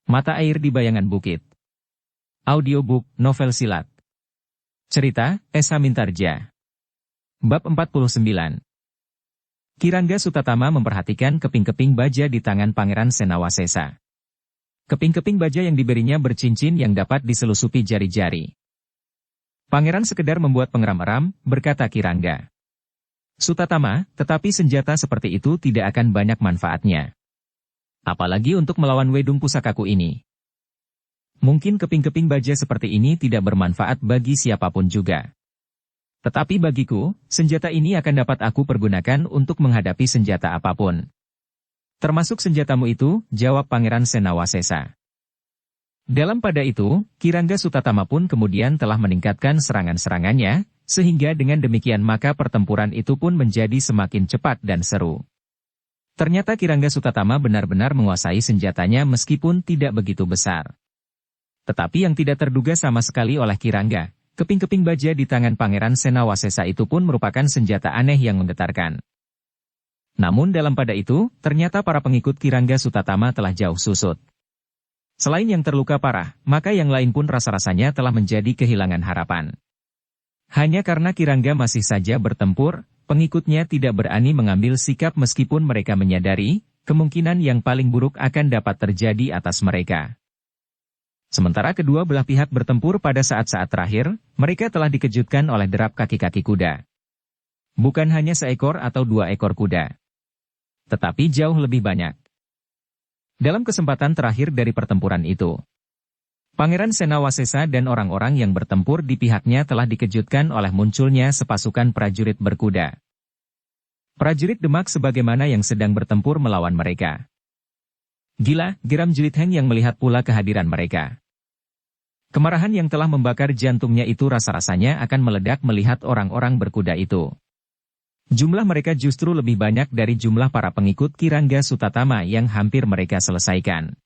Mata Air di Bayangan Bukit. Audiobook, novel silat. Cerita, Esa Mintarja. Bab 49. Kirangga Sutatama memperhatikan keping-keping baja di tangan Pangeran Senawasesa. Keping-keping baja yang diberinya bercincin yang dapat diselusupi jari-jari. Pangeran sekedar membuat pengeram-eram, berkata Kirangga. Sutatama, tetapi senjata seperti itu tidak akan banyak manfaatnya. Apalagi untuk melawan wedung pusakaku ini. Mungkin keping-keping baja seperti ini tidak bermanfaat bagi siapapun juga. Tetapi bagiku, senjata ini akan dapat aku pergunakan untuk menghadapi senjata apapun. Termasuk senjatamu itu, jawab Pangeran Senawasesa. Dalam pada itu, Kirangga Sutatama pun kemudian telah meningkatkan serangan-serangannya, sehingga dengan demikian maka pertempuran itu pun menjadi semakin cepat dan seru. Ternyata Kirangga Sutatama benar-benar menguasai senjatanya meskipun tidak begitu besar. Tetapi yang tidak terduga sama sekali oleh Kirangga, keping-keping baja di tangan Pangeran Senawasesa itu pun merupakan senjata aneh yang menggetarkan. Namun dalam pada itu, ternyata para pengikut Kirangga Sutatama telah jauh susut. Selain yang terluka parah, maka yang lain pun rasa-rasanya telah menjadi kehilangan harapan. Hanya karena Kirangga masih saja bertempur, pengikutnya tidak berani mengambil sikap meskipun mereka menyadari, kemungkinan yang paling buruk akan dapat terjadi atas mereka. Sementara kedua belah pihak bertempur pada saat-saat terakhir, mereka telah dikejutkan oleh derap kaki-kaki kuda. Bukan hanya seekor atau dua ekor kuda. Tetapi jauh lebih banyak. Dalam kesempatan terakhir dari pertempuran itu, Pangeran Senawasesa dan orang-orang yang bertempur di pihaknya telah dikejutkan oleh munculnya sepasukan prajurit berkuda. Prajurit Demak sebagaimana yang sedang bertempur melawan mereka. Gila, geram Jilitheng yang melihat pula kehadiran mereka. Kemarahan yang telah membakar jantungnya itu rasa-rasanya akan meledak melihat orang-orang berkuda itu. Jumlah mereka justru lebih banyak dari jumlah para pengikut Kirangga Sutatama yang hampir mereka selesaikan.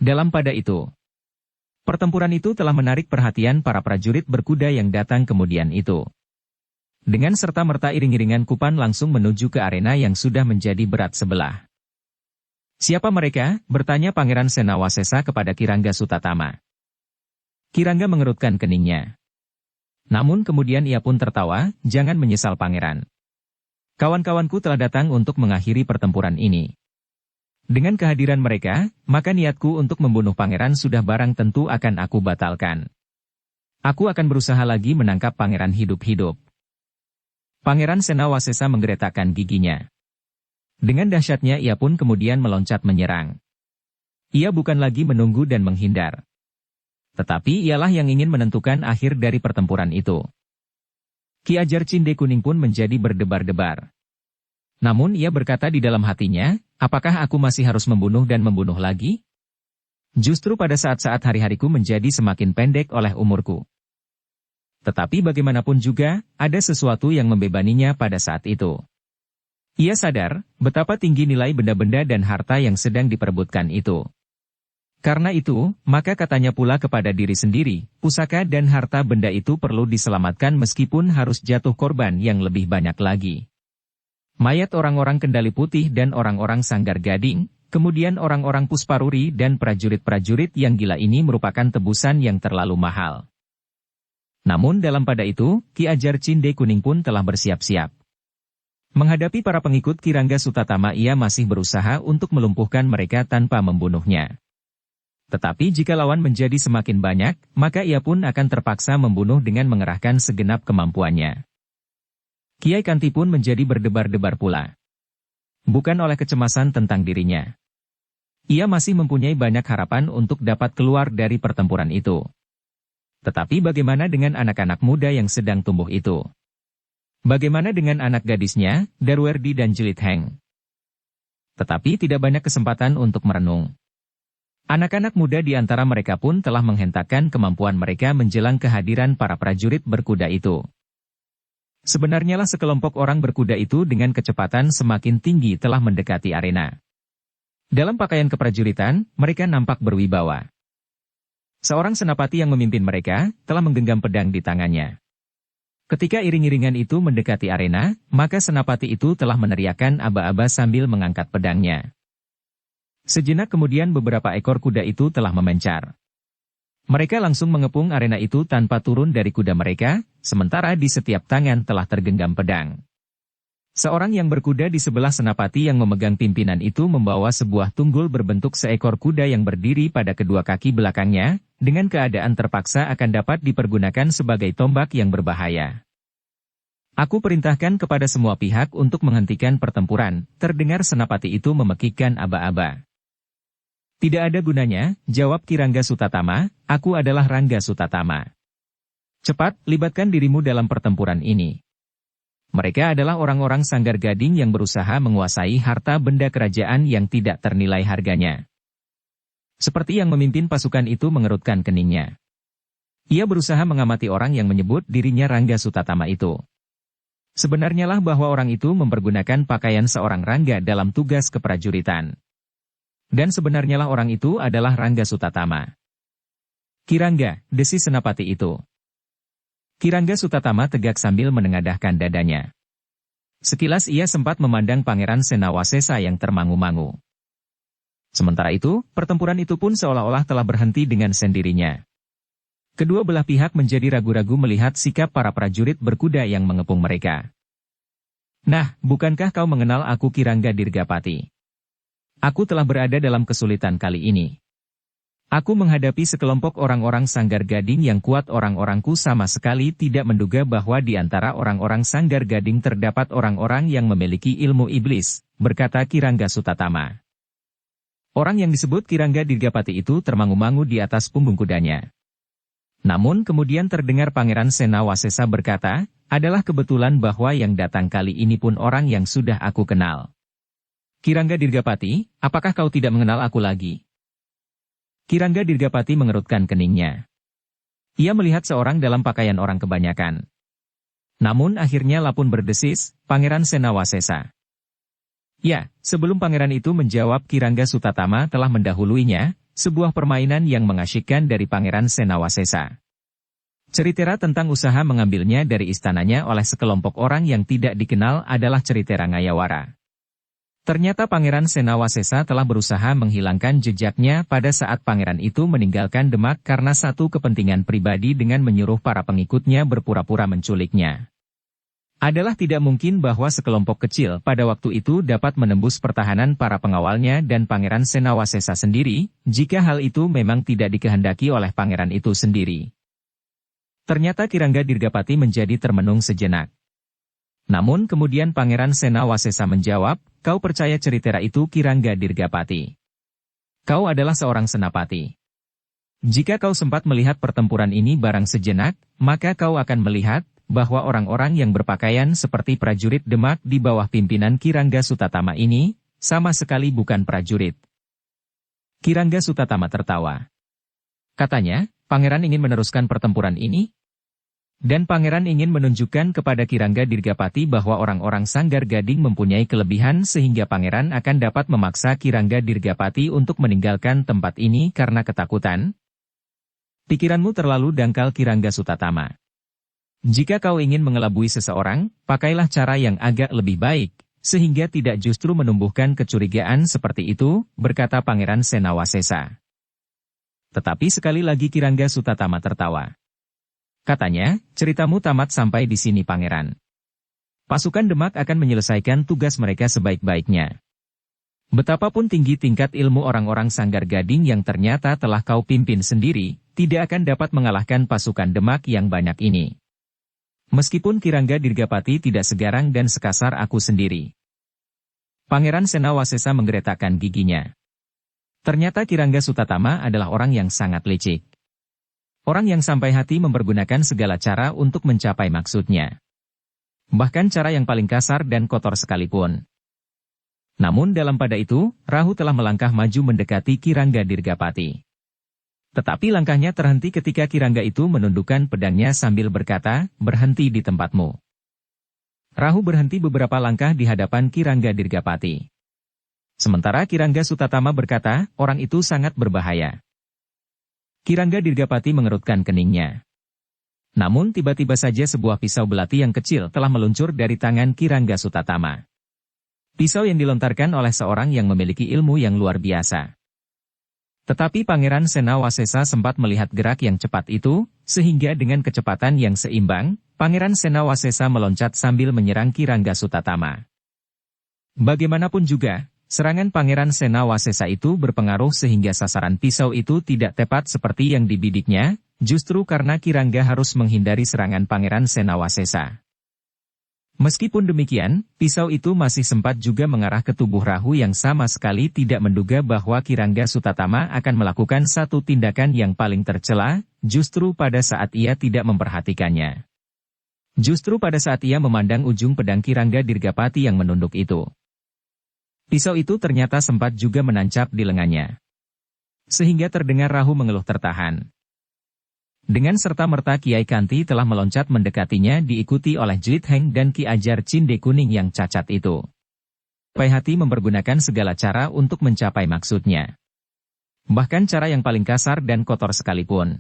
Dalam pada itu, pertempuran itu telah menarik perhatian para prajurit berkuda yang datang kemudian itu. Dengan serta-merta iring-iringan Kupan langsung menuju ke arena yang sudah menjadi berat sebelah. Siapa mereka? Bertanya Pangeran Senawasesa kepada Kirangga Sutatama. Kirangga mengerutkan keningnya. Namun kemudian ia pun tertawa, jangan menyesal Pangeran. Kawan-kawanku telah datang untuk mengakhiri pertempuran ini. Dengan kehadiran mereka, maka niatku untuk membunuh Pangeran sudah barang tentu akan aku batalkan. Aku akan berusaha lagi menangkap Pangeran hidup-hidup. Pangeran Senawasesa menggeretakkan giginya. Dengan dahsyatnya ia pun kemudian meloncat menyerang. Ia bukan lagi menunggu dan menghindar. Tetapi ialah yang ingin menentukan akhir dari pertempuran itu. Ki Ajar Cinde Kuning pun menjadi berdebar-debar. Namun ia berkata di dalam hatinya, apakah aku masih harus membunuh dan membunuh lagi? Justru pada saat-saat hari-hariku menjadi semakin pendek oleh umurku. Tetapi bagaimanapun juga, ada sesuatu yang membebaninya pada saat itu. Ia sadar, betapa tinggi nilai benda-benda dan harta yang sedang diperebutkan itu. Karena itu, maka katanya pula kepada diri sendiri, pusaka dan harta benda itu perlu diselamatkan meskipun harus jatuh korban yang lebih banyak lagi. Mayat orang-orang Kendali Putih dan orang-orang Sanggar Gading, kemudian orang-orang Pusparuri dan prajurit-prajurit yang gila ini merupakan tebusan yang terlalu mahal. Namun dalam pada itu, Ki Ajar Cinde Kuning pun telah bersiap-siap. Menghadapi para pengikut Kirangga Sutatama ia masih berusaha untuk melumpuhkan mereka tanpa membunuhnya. Tetapi jika lawan menjadi semakin banyak, maka ia pun akan terpaksa membunuh dengan mengerahkan segenap kemampuannya. Kiai Kanti pun menjadi berdebar-debar pula. Bukan oleh kecemasan tentang dirinya. Ia masih mempunyai banyak harapan untuk dapat keluar dari pertempuran itu. Tetapi bagaimana dengan anak-anak muda yang sedang tumbuh itu? Bagaimana dengan anak gadisnya, Darwerdi dan Jilitheng? Tetapi tidak banyak kesempatan untuk merenung. Anak-anak muda di antara mereka pun telah menghentakkan kemampuan mereka menjelang kehadiran para prajurit berkuda itu. Sebenarnya lah sekelompok orang berkuda itu dengan kecepatan semakin tinggi telah mendekati arena. Dalam pakaian keprajuritan, mereka nampak berwibawa. Seorang senapati yang memimpin mereka, telah menggenggam pedang di tangannya. Ketika iring-iringan itu mendekati arena, maka senapati itu telah meneriakkan aba-aba sambil mengangkat pedangnya. Sejenak kemudian beberapa ekor kuda itu telah memencar. Mereka langsung mengepung arena itu tanpa turun dari kuda mereka, sementara di setiap tangan telah tergenggam pedang. Seorang yang berkuda di sebelah senapati yang memegang pimpinan itu membawa sebuah tunggul berbentuk seekor kuda yang berdiri pada kedua kaki belakangnya, dengan keadaan terpaksa akan dapat dipergunakan sebagai tombak yang berbahaya. Aku perintahkan kepada semua pihak untuk menghentikan pertempuran, terdengar senapati itu memekikkan aba-aba. Tidak ada gunanya, jawab Kirangga Sutatama, aku adalah Rangga Sutatama. Cepat, libatkan dirimu dalam pertempuran ini. Mereka adalah orang-orang Sanggar Gading yang berusaha menguasai harta benda kerajaan yang tidak ternilai harganya. Seperti yang memimpin pasukan itu mengerutkan keningnya. Ia berusaha mengamati orang yang menyebut dirinya Rangga Sutatama itu. Sebenarnya lah bahwa orang itu mempergunakan pakaian seorang Rangga dalam tugas keprajuritan. Dan sebenarnya lah orang itu adalah Rangga Sutatama. Kirangga, desis senapati itu. Kirangga Sutatama tegak sambil menengadahkan dadanya. Sekilas ia sempat memandang Pangeran Senawasesa yang termangu-mangu. Sementara itu, pertempuran itu pun seolah-olah telah berhenti dengan sendirinya. Kedua belah pihak menjadi ragu-ragu melihat sikap para prajurit berkuda yang mengepung mereka. Nah, bukankah kau mengenal aku Kirangga Dirgapati? Aku telah berada dalam kesulitan kali ini. Aku menghadapi sekelompok orang-orang Sanggar Gading yang kuat. Orang-orangku sama sekali tidak menduga bahwa di antara orang-orang Sanggar Gading terdapat orang-orang yang memiliki ilmu iblis, berkata Kirangga Sutatama. Orang yang disebut Kirangga Dirgapati itu termangu-mangu di atas punggung kudanya. Namun kemudian terdengar Pangeran Senawasesa berkata, adalah kebetulan bahwa yang datang kali ini pun orang yang sudah aku kenal. Kirangga Dirgapati, apakah kau tidak mengenal aku lagi? Kirangga Dirgapati mengerutkan keningnya. Ia melihat seorang dalam pakaian orang kebanyakan. Namun akhirnya lapun berdesis, Pangeran Senawasesa. Ya, sebelum pangeran itu menjawab Kirangga Sutatama telah mendahuluinya, sebuah permainan yang mengasyikkan dari Pangeran Senawasesa. Cerita tentang usaha mengambilnya dari istananya oleh sekelompok orang yang tidak dikenal adalah cerita Ngayawara. Ternyata Pangeran Senawasesa telah berusaha menghilangkan jejaknya pada saat pangeran itu meninggalkan Demak karena satu kepentingan pribadi dengan menyuruh para pengikutnya berpura-pura menculiknya. Adalah tidak mungkin bahwa sekelompok kecil pada waktu itu dapat menembus pertahanan para pengawalnya dan Pangeran Senawasesa sendiri, jika hal itu memang tidak dikehendaki oleh pangeran itu sendiri. Ternyata Kirangga Dirgapati menjadi termenung sejenak. Namun kemudian Pangeran Senawasesa menjawab, kau percaya cerita itu Kirangga Dirgapati? Kau adalah seorang senapati. Jika kau sempat melihat pertempuran ini barang sejenak, maka kau akan melihat bahwa orang-orang yang berpakaian seperti prajurit Demak di bawah pimpinan Kirangga Sutatama ini, sama sekali bukan prajurit. Kirangga Sutatama tertawa. Katanya, pangeran ingin meneruskan pertempuran ini? Dan pangeran ingin menunjukkan kepada Kirangga Dirgapati bahwa orang-orang Sanggar Gading mempunyai kelebihan sehingga pangeran akan dapat memaksa Kirangga Dirgapati untuk meninggalkan tempat ini karena ketakutan? Pikiranmu terlalu dangkal Kirangga Sutatama. Jika kau ingin mengelabui seseorang, pakailah cara yang agak lebih baik, sehingga tidak justru menumbuhkan kecurigaan seperti itu, berkata Pangeran Senawasesa. Tetapi sekali lagi Kirangga Sutatama tertawa. Katanya, ceritamu tamat sampai di sini pangeran. Pasukan Demak akan menyelesaikan tugas mereka sebaik-baiknya. Betapapun tinggi tingkat ilmu orang-orang Sanggar Gading yang ternyata telah kau pimpin sendiri, tidak akan dapat mengalahkan pasukan Demak yang banyak ini. Meskipun Kirangga Dirgapati tidak segarang dan sekasar aku sendiri. Pangeran Senawasesa menggeretakkan giginya. Ternyata Kirangga Sutatama adalah orang yang sangat licik. Orang yang sampai hati mempergunakan segala cara untuk mencapai maksudnya. Bahkan cara yang paling kasar dan kotor sekalipun. Namun dalam pada itu, Rahu telah melangkah maju mendekati Kirangga Dirgapati. Tetapi langkahnya terhenti ketika Kirangga itu menundukkan pedangnya sambil berkata, berhenti di tempatmu. Rahu berhenti beberapa langkah di hadapan Kirangga Dirgapati. Sementara Kirangga Sutatama berkata, orang itu sangat berbahaya. Kirangga Dirgapati mengerutkan keningnya. Namun tiba-tiba saja sebuah pisau belati yang kecil telah meluncur dari tangan Kirangga Sutatama. Pisau yang dilontarkan oleh seorang yang memiliki ilmu yang luar biasa. Tetapi Pangeran Senawasesa sempat melihat gerak yang cepat itu, sehingga dengan kecepatan yang seimbang, Pangeran Senawasesa meloncat sambil menyerang Kirangga Sutatama. Bagaimanapun juga, serangan Pangeran Senawasesa itu berpengaruh sehingga sasaran pisau itu tidak tepat seperti yang dibidiknya, justru karena Kirangga harus menghindari serangan Pangeran Senawasesa. Meskipun demikian, pisau itu masih sempat juga mengarah ke tubuh Rahu yang sama sekali tidak menduga bahwa Kirangga Sutatama akan melakukan satu tindakan yang paling tercela, justru pada saat ia tidak memperhatikannya. Justru pada saat ia memandang ujung pedang Kirangga Dirgapati yang menunduk itu. Pisau itu ternyata sempat juga menancap di lengannya. Sehingga terdengar Rahu mengeluh tertahan. Dengan serta-merta Kiai Kanti telah meloncat mendekatinya diikuti oleh Jlit Heng dan Ki Ajar Cinde Kuning yang cacat itu. Pai Hati mempergunakan segala cara untuk mencapai maksudnya. Bahkan cara yang paling kasar dan kotor sekalipun.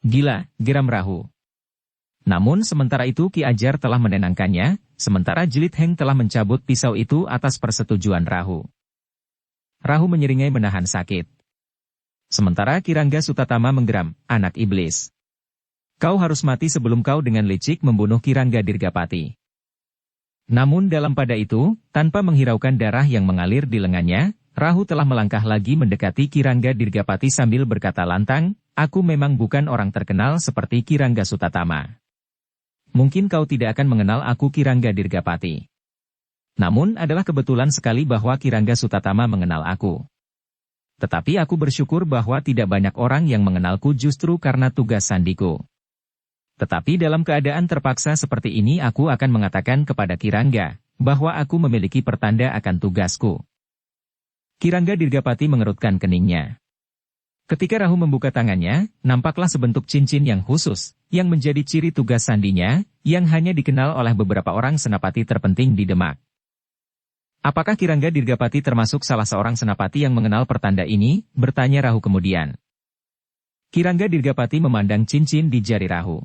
Gila, geram Rahu. Namun sementara itu Ki Ajar telah menenangkannya, sementara Jlit Heng telah mencabut pisau itu atas persetujuan Rahu. Rahu menyeringai menahan sakit. Sementara Kirangga Sutatama menggeram, anak iblis. Kau harus mati sebelum kau dengan licik membunuh Kirangga Dirgapati. Namun dalam pada itu, tanpa menghiraukan darah yang mengalir di lengannya, Rahu telah melangkah lagi mendekati Kirangga Dirgapati sambil berkata lantang, aku memang bukan orang terkenal seperti Kirangga Sutatama. Mungkin kau tidak akan mengenal aku Kirangga Dirgapati. Namun adalah kebetulan sekali bahwa Kirangga Sutatama mengenal aku. Tetapi aku bersyukur bahwa tidak banyak orang yang mengenalku justru karena tugas sandiku. Tetapi dalam keadaan terpaksa seperti ini aku akan mengatakan kepada Kirangga, bahwa aku memiliki pertanda akan tugasku. Kirangga Dirgapati mengerutkan keningnya. Ketika Rahu membuka tangannya, nampaklah sebentuk cincin yang khusus, yang menjadi ciri tugas sandinya, yang hanya dikenal oleh beberapa orang senapati terpenting di Demak. Apakah Kirangga Dirgapati termasuk salah seorang senapati yang mengenal pertanda ini? Bertanya Rahu kemudian. Kirangga Dirgapati memandang cincin di jari Rahu.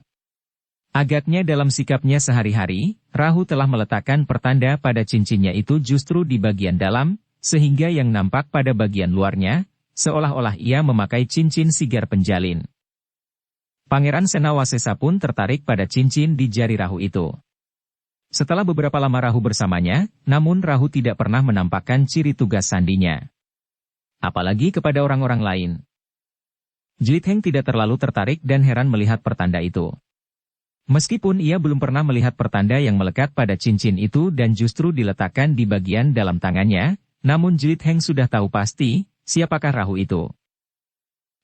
Agaknya dalam sikapnya sehari-hari, Rahu telah meletakkan pertanda pada cincinnya itu justru di bagian dalam, sehingga yang nampak pada bagian luarnya, seolah-olah ia memakai cincin sigar penjalin. Pangeran Senawasesa pun tertarik pada cincin di jari Rahu itu. Setelah beberapa lama Rahu bersamanya, namun Rahu tidak pernah menampakkan ciri tugas sandinya. Apalagi kepada orang-orang lain. Jlit Heng tidak terlalu tertarik dan heran melihat pertanda itu. Meskipun ia belum pernah melihat pertanda yang melekat pada cincin itu dan justru diletakkan di bagian dalam tangannya, namun Jlit Heng sudah tahu pasti, siapakah Rahu itu.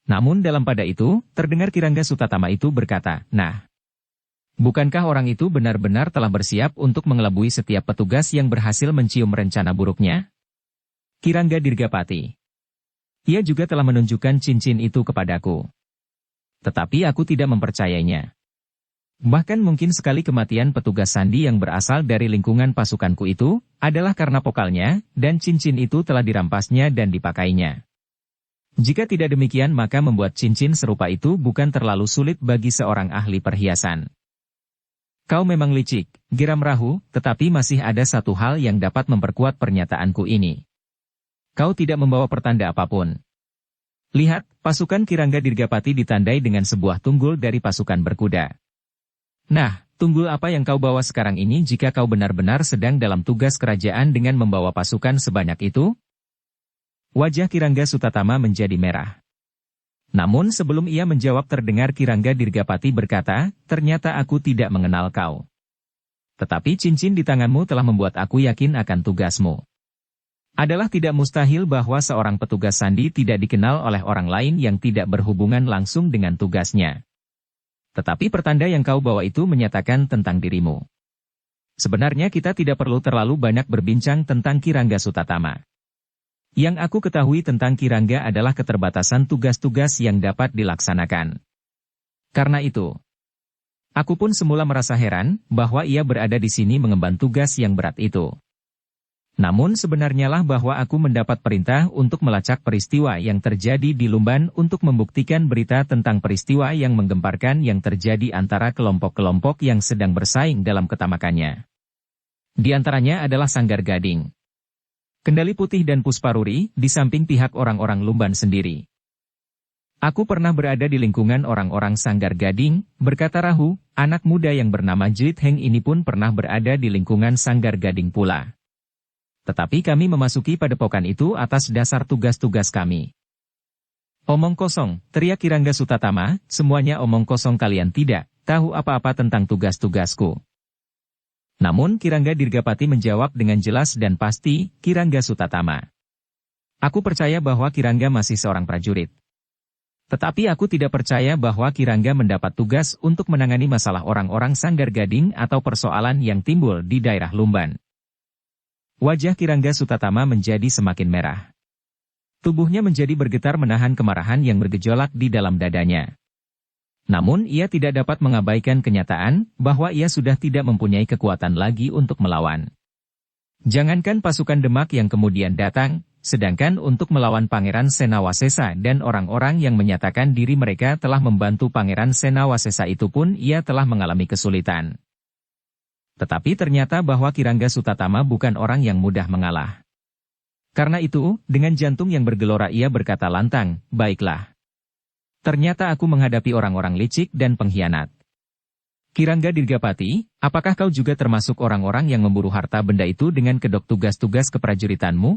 Namun dalam pada itu, terdengar Kirangga Sutatama itu berkata, nah, bukankah orang itu benar-benar telah bersiap untuk mengelabui setiap petugas yang berhasil mencium rencana buruknya? Kirangga Dirgapati. Ia juga telah menunjukkan cincin itu kepadaku. Tetapi aku tidak mempercayainya. Bahkan mungkin sekali kematian petugas sandi yang berasal dari lingkungan pasukanku itu, adalah karena pokalnya, dan cincin itu telah dirampasnya dan dipakainya. Jika tidak demikian maka membuat cincin serupa itu bukan terlalu sulit bagi seorang ahli perhiasan. Kau memang licik, geram Rahu, tetapi masih ada satu hal yang dapat memperkuat pernyataanku ini. Kau tidak membawa pertanda apapun. Lihat, pasukan Kirangga Dirgapati ditandai dengan sebuah tunggul dari pasukan berkuda. Nah, tunggul apa yang kau bawa sekarang ini jika kau benar-benar sedang dalam tugas kerajaan dengan membawa pasukan sebanyak itu? Wajah Kirangga Sutatama menjadi merah. Namun sebelum ia menjawab terdengar Kirangga Dirgapati berkata, ternyata aku tidak mengenal kau. Tetapi cincin di tanganmu telah membuat aku yakin akan tugasmu. Adalah tidak mustahil bahwa seorang petugas sandi tidak dikenal oleh orang lain yang tidak berhubungan langsung dengan tugasnya. Tetapi pertanda yang kau bawa itu menyatakan tentang dirimu. Sebenarnya kita tidak perlu terlalu banyak berbincang tentang Kirangga Sutatama. Yang aku ketahui tentang Kirangga adalah keterbatasan tugas-tugas yang dapat dilaksanakan. Karena itu, aku pun semula merasa heran bahwa ia berada di sini mengemban tugas yang berat itu. Namun sebenarnya lah bahwa aku mendapat perintah untuk melacak peristiwa yang terjadi di Lumban untuk membuktikan berita tentang peristiwa yang menggemparkan yang terjadi antara kelompok-kelompok yang sedang bersaing dalam ketamakannya. Di antaranya adalah Sanggar Gading, Kendali Putih dan Pusparuri, di samping pihak orang-orang Lumban sendiri. Aku pernah berada di lingkungan orang-orang Sanggar Gading, berkata Rahu, anak muda yang bernama Jit Heng ini pun pernah berada di lingkungan Sanggar Gading pula. Tetapi kami memasuki padepokan itu atas dasar tugas-tugas kami. Omong kosong, teriak Kirangga Sutatama, semuanya omong kosong, kalian tidak tahu apa-apa tentang tugas-tugasku. Namun Kirangga Dirgapati menjawab dengan jelas dan pasti, Kirangga Sutatama. Aku percaya bahwa Kirangga masih seorang prajurit. Tetapi aku tidak percaya bahwa Kirangga mendapat tugas untuk menangani masalah orang-orang Sanggar Gading atau persoalan yang timbul di daerah Lumban. Wajah Kirangga Sutatama menjadi semakin merah. Tubuhnya menjadi bergetar menahan kemarahan yang bergejolak di dalam dadanya. Namun ia tidak dapat mengabaikan kenyataan bahwa ia sudah tidak mempunyai kekuatan lagi untuk melawan. Jangankan pasukan Demak yang kemudian datang, sedangkan untuk melawan Pangeran Senawasesa dan orang-orang yang menyatakan diri mereka telah membantu Pangeran Senawasesa itu pun ia telah mengalami kesulitan. Tetapi ternyata bahwa Kirangga Sutatama bukan orang yang mudah mengalah. Karena itu, dengan jantung yang bergelora ia berkata lantang, baiklah. Ternyata aku menghadapi orang-orang licik dan pengkhianat. Kirangga Dirgapati, apakah kau juga termasuk orang-orang yang memburu harta benda itu dengan kedok tugas-tugas keprajuritanmu?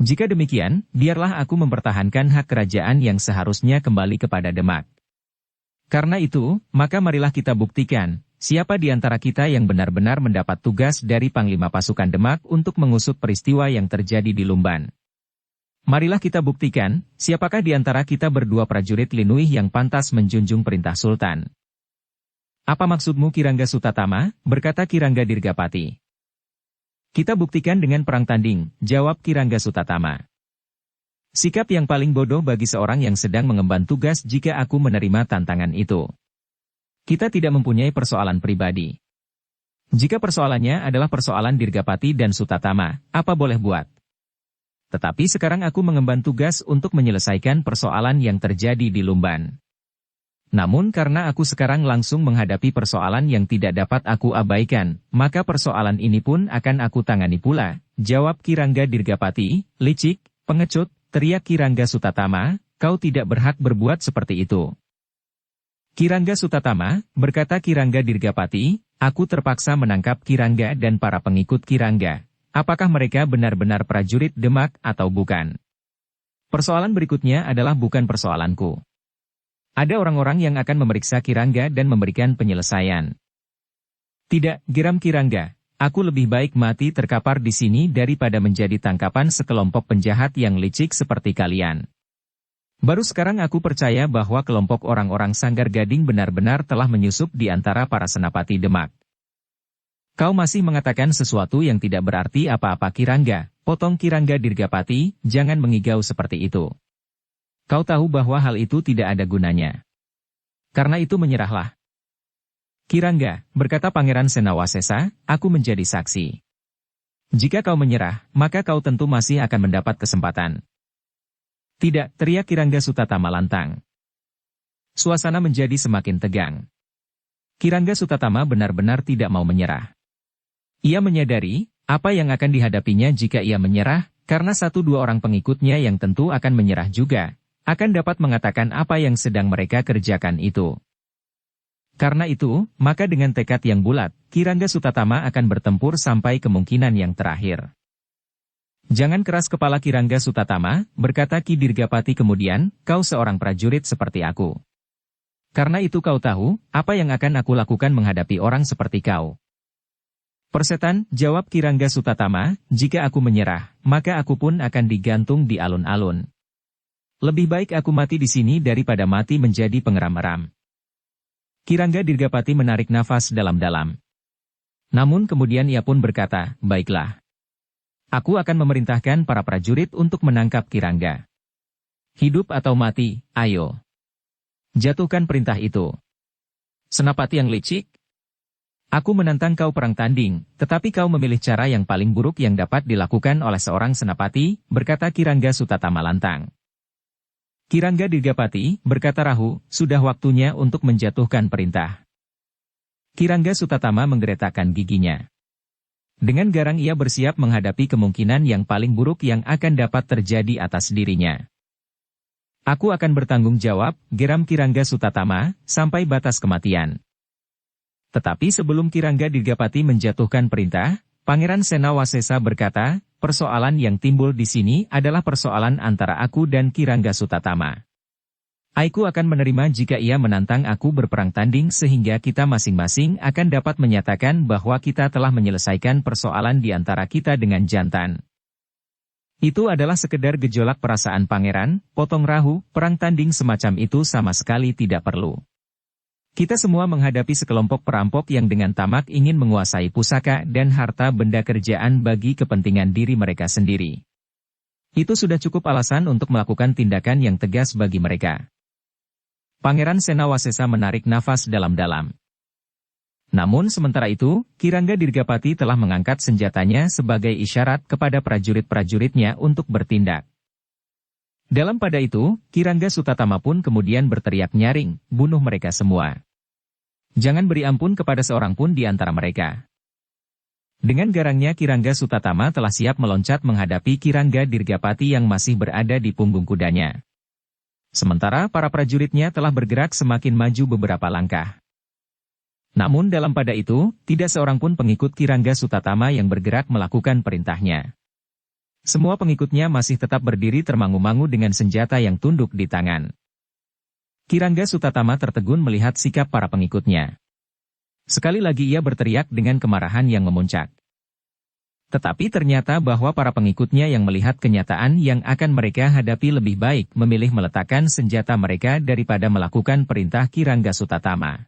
Jika demikian, biarlah aku mempertahankan hak kerajaan yang seharusnya kembali kepada Demak. Karena itu, maka marilah kita buktikan, siapa di antara kita yang benar-benar mendapat tugas dari Panglima Pasukan Demak untuk mengusut peristiwa yang terjadi di Lumban. Marilah kita buktikan, siapakah di antara kita berdua prajurit Linuih yang pantas menjunjung perintah Sultan. Apa maksudmu Kirangga Sutatama? Berkata Kirangga Dirgapati. Kita buktikan dengan perang tanding, jawab Kirangga Sutatama. Sikap yang paling bodoh bagi seorang yang sedang mengemban tugas jika aku menerima tantangan itu. Kita tidak mempunyai persoalan pribadi. Jika persoalannya adalah persoalan Dirgapati dan Sutatama, apa boleh buat? Tetapi sekarang aku mengemban tugas untuk menyelesaikan persoalan yang terjadi di Lumban. Namun karena aku sekarang langsung menghadapi persoalan yang tidak dapat aku abaikan, maka persoalan ini pun akan aku tangani pula, jawab Kirangga Dirgapati. Licik, pengecut, teriak Kirangga Sutatama, kau tidak berhak berbuat seperti itu. Kirangga Sutatama, berkata Kirangga Dirgapati, aku terpaksa menangkap Kirangga dan para pengikut Kirangga. Apakah mereka benar-benar prajurit Demak atau bukan? Persoalan berikutnya adalah bukan persoalanku. Ada orang-orang yang akan memeriksa Kirangga dan memberikan penyelesaian. Tidak, geram Kirangga, aku lebih baik mati terkapar di sini daripada menjadi tangkapan sekelompok penjahat yang licik seperti kalian. Baru sekarang aku percaya bahwa kelompok orang-orang Sanggar Gading benar-benar telah menyusup di antara para senapati Demak. Kau masih mengatakan sesuatu yang tidak berarti apa-apa Kirangga, potong Kirangga Dirgapati, jangan mengigau seperti itu. Kau tahu bahwa hal itu tidak ada gunanya. Karena itu menyerahlah. Kirangga, berkata Pangeran Senawasesa, aku menjadi saksi. Jika kau menyerah, maka kau tentu masih akan mendapat kesempatan. Tidak, teriak Kirangga Sutatama lantang. Suasana menjadi semakin tegang. Kirangga Sutatama benar-benar tidak mau menyerah. Ia menyadari, apa yang akan dihadapinya jika ia menyerah, karena satu dua orang pengikutnya yang tentu akan menyerah juga, akan dapat mengatakan apa yang sedang mereka kerjakan itu. Karena itu, maka dengan tekad yang bulat, Kirangga Sutatama akan bertempur sampai kemungkinan yang terakhir. Jangan keras kepala Kirangga Sutatama, berkata Ki Dirgapati kemudian, kau seorang prajurit seperti aku. Karena itu kau tahu, apa yang akan aku lakukan menghadapi orang seperti kau. Persetan, jawab Kirangga Sutatama, jika aku menyerah, maka aku pun akan digantung di alun-alun. Lebih baik aku mati di sini daripada mati menjadi pengeram-eram. Kirangga Dirgapati menarik nafas dalam-dalam. Namun kemudian ia pun berkata, baiklah. Aku akan memerintahkan para prajurit untuk menangkap Kirangga. Hidup atau mati, ayo. Jatuhkan perintah itu. Senapati yang licik. Aku menantang kau perang tanding, tetapi kau memilih cara yang paling buruk yang dapat dilakukan oleh seorang senapati, berkata Kirangga Sutatama lantang. Kirangga Dirgapati, berkata Rahu, sudah waktunya untuk menjatuhkan perintah. Kirangga Sutatama menggeretakkan giginya. Dengan garang ia bersiap menghadapi kemungkinan yang paling buruk yang akan dapat terjadi atas dirinya. Aku akan bertanggung jawab, geram Kirangga Sutatama, sampai batas kematian. Tetapi sebelum Kirangga Dirgapati menjatuhkan perintah, Pangeran Senawasesa berkata, persoalan yang timbul di sini adalah persoalan antara aku dan Kirangga Sutatama. Aku akan menerima jika ia menantang aku berperang tanding sehingga kita masing-masing akan dapat menyatakan bahwa kita telah menyelesaikan persoalan di antara kita dengan jantan. Itu adalah sekedar gejolak perasaan pangeran, potong rahu, perang tanding semacam itu sama sekali tidak perlu. Kita semua menghadapi sekelompok perampok yang dengan tamak ingin menguasai pusaka dan harta benda kerjaan bagi kepentingan diri mereka sendiri. Itu sudah cukup alasan untuk melakukan tindakan yang tegas bagi mereka. Pangeran Senawasesa menarik nafas dalam-dalam. Namun sementara itu, Kirangga Dirgapati telah mengangkat senjatanya sebagai isyarat kepada prajurit-prajuritnya untuk bertindak. Dalam pada itu, Kirangga Sutatama pun kemudian berteriak nyaring, bunuh mereka semua. Jangan beri ampun kepada seorang pun di antara mereka. Dengan garangnya Kirangga Sutatama telah siap meloncat menghadapi Kirangga Dirgapati yang masih berada di punggung kudanya. Sementara para prajuritnya telah bergerak semakin maju beberapa langkah. Namun dalam pada itu, tidak seorang pun pengikut Kirangga Sutatama yang bergerak melakukan perintahnya. Semua pengikutnya masih tetap berdiri termangu-mangu dengan senjata yang tunduk di tangan. Kirangga Sutatama tertegun melihat sikap para pengikutnya. Sekali lagi ia berteriak dengan kemarahan yang memuncak. Tetapi ternyata bahwa para pengikutnya yang melihat kenyataan yang akan mereka hadapi lebih baik memilih meletakkan senjata mereka daripada melakukan perintah Kirangga Sutatama.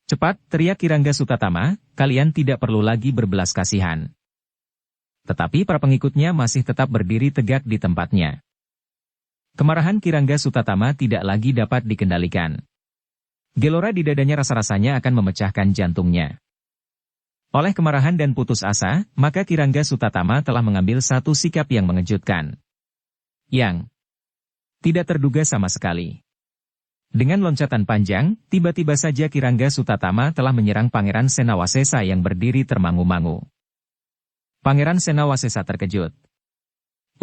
Cepat, teriak Kirangga Sutatama, kalian tidak perlu lagi berbelas kasihan. Tetapi para pengikutnya masih tetap berdiri tegak di tempatnya. Kemarahan Kirangga Sutatama tidak lagi dapat dikendalikan. Gelora di dadanya rasa-rasanya akan memecahkan jantungnya. Oleh kemarahan dan putus asa, maka Kirangga Sutatama telah mengambil satu sikap yang mengejutkan. Yang tidak terduga sama sekali. Dengan loncatan panjang, tiba-tiba saja Kirangga Sutatama telah menyerang Pangeran Senawasesa yang berdiri termangu-mangu. Pangeran Senawasesa terkejut.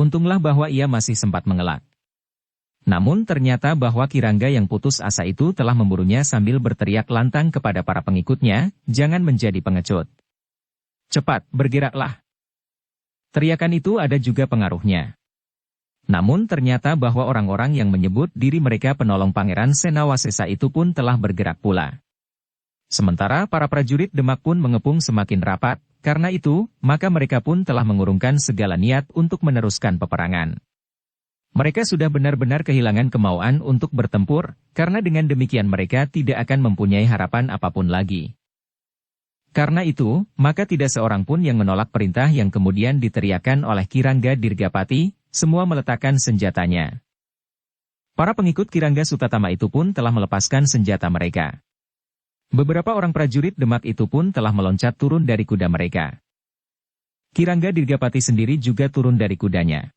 Untunglah bahwa ia masih sempat mengelak. Namun ternyata bahwa Kirangga yang putus asa itu telah memburunya sambil berteriak lantang kepada para pengikutnya, jangan menjadi pengecut. Cepat, bergeraklah. Teriakan itu ada juga pengaruhnya. Namun ternyata bahwa orang-orang yang menyebut diri mereka penolong Pangeran Senawasesa itu pun telah bergerak pula. Sementara para prajurit Demak pun mengepung semakin rapat, karena itu, maka mereka pun telah mengurungkan segala niat untuk meneruskan peperangan. Mereka sudah benar-benar kehilangan kemauan untuk bertempur, karena dengan demikian mereka tidak akan mempunyai harapan apapun lagi. Karena itu, maka tidak seorang pun yang menolak perintah yang kemudian diteriakan oleh Kirangga Dirgapati, semua meletakkan senjatanya. Para pengikut Kirangga Sutatama itu pun telah melepaskan senjata mereka. Beberapa orang prajurit Demak itu pun telah meloncat turun dari kuda mereka. Kirangga Dirgapati sendiri juga turun dari kudanya.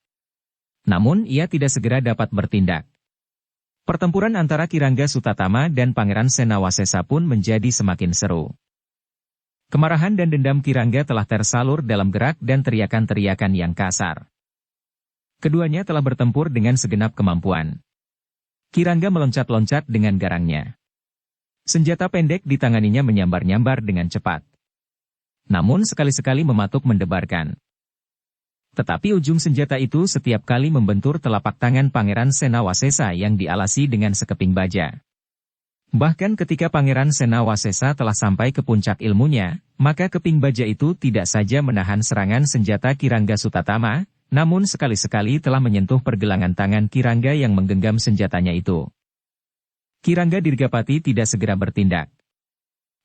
Namun ia tidak segera dapat bertindak. Pertempuran antara Kirangga Sutatama dan Pangeran Senawasesa pun menjadi semakin seru. Kemarahan dan dendam Kirangga telah tersalur dalam gerak dan teriakan-teriakan yang kasar. Keduanya telah bertempur dengan segenap kemampuan. Kirangga meloncat-loncat dengan garangnya. Senjata pendek ditanganinya menyambar-nyambar dengan cepat. Namun sekali-sekali mematuk mendebarkan. Tetapi ujung senjata itu setiap kali membentur telapak tangan Pangeran Senawasesa yang dialasi dengan sekeping baja. Bahkan ketika Pangeran Senawasesa telah sampai ke puncak ilmunya, maka keping baja itu tidak saja menahan serangan senjata Kirangga Sutatama, namun sekali-sekali telah menyentuh pergelangan tangan Kirangga yang menggenggam senjatanya itu. Kirangga Dirgapati tidak segera bertindak.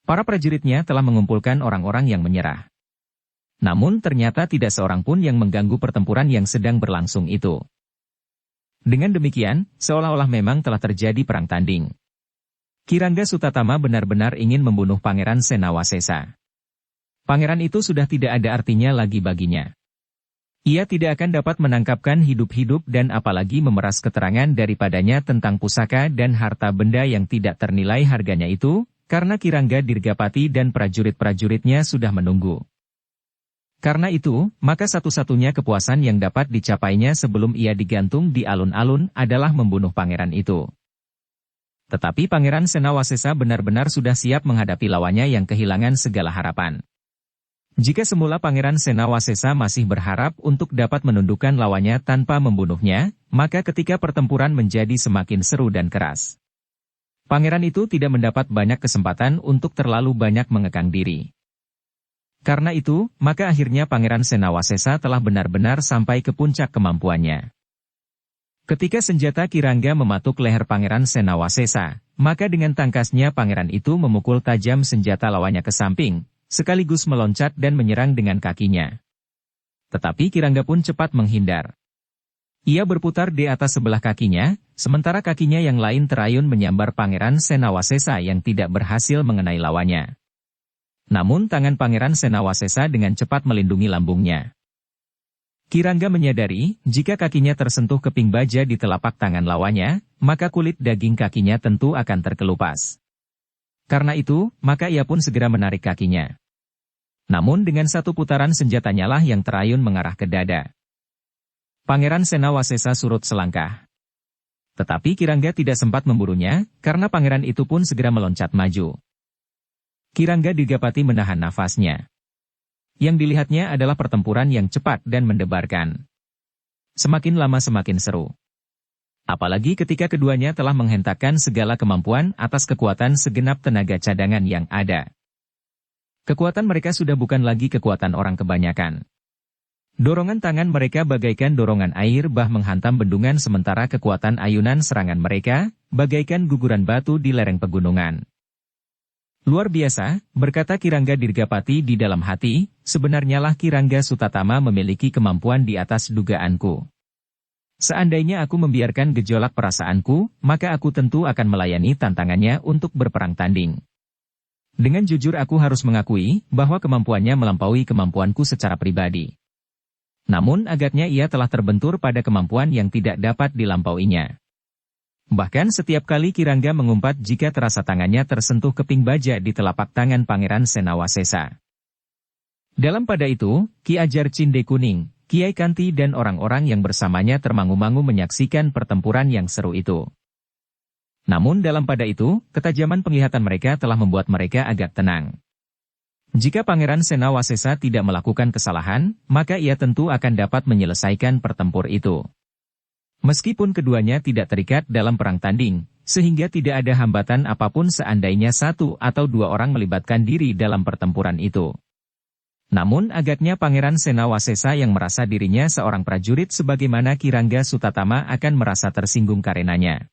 Para prajuritnya telah mengumpulkan orang-orang yang menyerah. Namun ternyata tidak seorang pun yang mengganggu pertempuran yang sedang berlangsung itu. Dengan demikian, seolah-olah memang telah terjadi perang tanding. Kirangga Sutatama benar-benar ingin membunuh Pangeran Senawasesa. Pangeran itu sudah tidak ada artinya lagi baginya. Ia tidak akan dapat menangkapkan hidup-hidup dan apalagi memeras keterangan daripadanya tentang pusaka dan harta benda yang tidak ternilai harganya itu, karena Kirangga Dirgapati dan prajurit-prajuritnya sudah menunggu. Karena itu, maka satu-satunya kepuasan yang dapat dicapainya sebelum ia digantung di alun-alun adalah membunuh pangeran itu. Tetapi Pangeran Senawasesa benar-benar sudah siap menghadapi lawannya yang kehilangan segala harapan. Jika semula Pangeran Senawasesa masih berharap untuk dapat menundukkan lawannya tanpa membunuhnya, maka ketika pertempuran menjadi semakin seru dan keras, pangeran itu tidak mendapat banyak kesempatan untuk terlalu banyak mengekang diri. Karena itu, maka akhirnya Pangeran Senawasesa telah benar-benar sampai ke puncak kemampuannya. Ketika senjata Kirangga mematuk leher Pangeran Senawasesa, maka dengan tangkasnya pangeran itu memukul tajam senjata lawannya ke samping, sekaligus meloncat dan menyerang dengan kakinya. Tetapi Kirangga pun cepat menghindar. Ia berputar di atas sebelah kakinya, sementara kakinya yang lain terayun menyambar Pangeran Senawasesa yang tidak berhasil mengenai lawannya. Namun tangan Pangeran Senawasesa dengan cepat melindungi lambungnya. Kirangga menyadari, jika kakinya tersentuh keping baja di telapak tangan lawannya, maka kulit daging kakinya tentu akan terkelupas. Karena itu, maka ia pun segera menarik kakinya. Namun dengan satu putaran senjatanya lah yang terayun mengarah ke dada. Pangeran Senawasesa surut selangkah. Tetapi Kirangga tidak sempat memburunya, karena pangeran itu pun segera meloncat maju. Kirangga Dirgapati menahan nafasnya. Yang dilihatnya adalah pertempuran yang cepat dan mendebarkan. Semakin lama semakin seru. Apalagi ketika keduanya telah menghentakkan segala kemampuan atas kekuatan segenap tenaga cadangan yang ada. Kekuatan mereka sudah bukan lagi kekuatan orang kebanyakan. Dorongan tangan mereka bagaikan dorongan air bah menghantam bendungan sementara kekuatan ayunan serangan mereka, bagaikan guguran batu di lereng pegunungan. Luar biasa, berkata Kirangga Dirgapati di dalam hati, sebenarnya lah Kirangga Sutatama memiliki kemampuan di atas dugaanku. Seandainya aku membiarkan gejolak perasaanku, maka aku tentu akan melayani tantangannya untuk berperang tanding. Dengan jujur aku harus mengakui bahwa kemampuannya melampaui kemampuanku secara pribadi. Namun agaknya ia telah terbentur pada kemampuan yang tidak dapat dilampauinya. Bahkan setiap kali Kirangga mengumpat jika terasa tangannya tersentuh keping baja di telapak tangan Pangeran Senawasesa. Dalam pada itu, Ki Ajar Cinde Kuning, Kiai Kanti dan orang-orang yang bersamanya termangu-mangu menyaksikan pertempuran yang seru itu. Namun dalam pada itu, ketajaman penglihatan mereka telah membuat mereka agak tenang. Jika Pangeran Senawasesa tidak melakukan kesalahan, maka ia tentu akan dapat menyelesaikan pertempur itu. Meskipun keduanya tidak terikat dalam perang tanding, sehingga tidak ada hambatan apapun seandainya satu atau dua orang melibatkan diri dalam pertempuran itu. Namun agaknya Pangeran Senawasesa yang merasa dirinya seorang prajurit sebagaimana Kirangga Sutatama akan merasa tersinggung karenanya.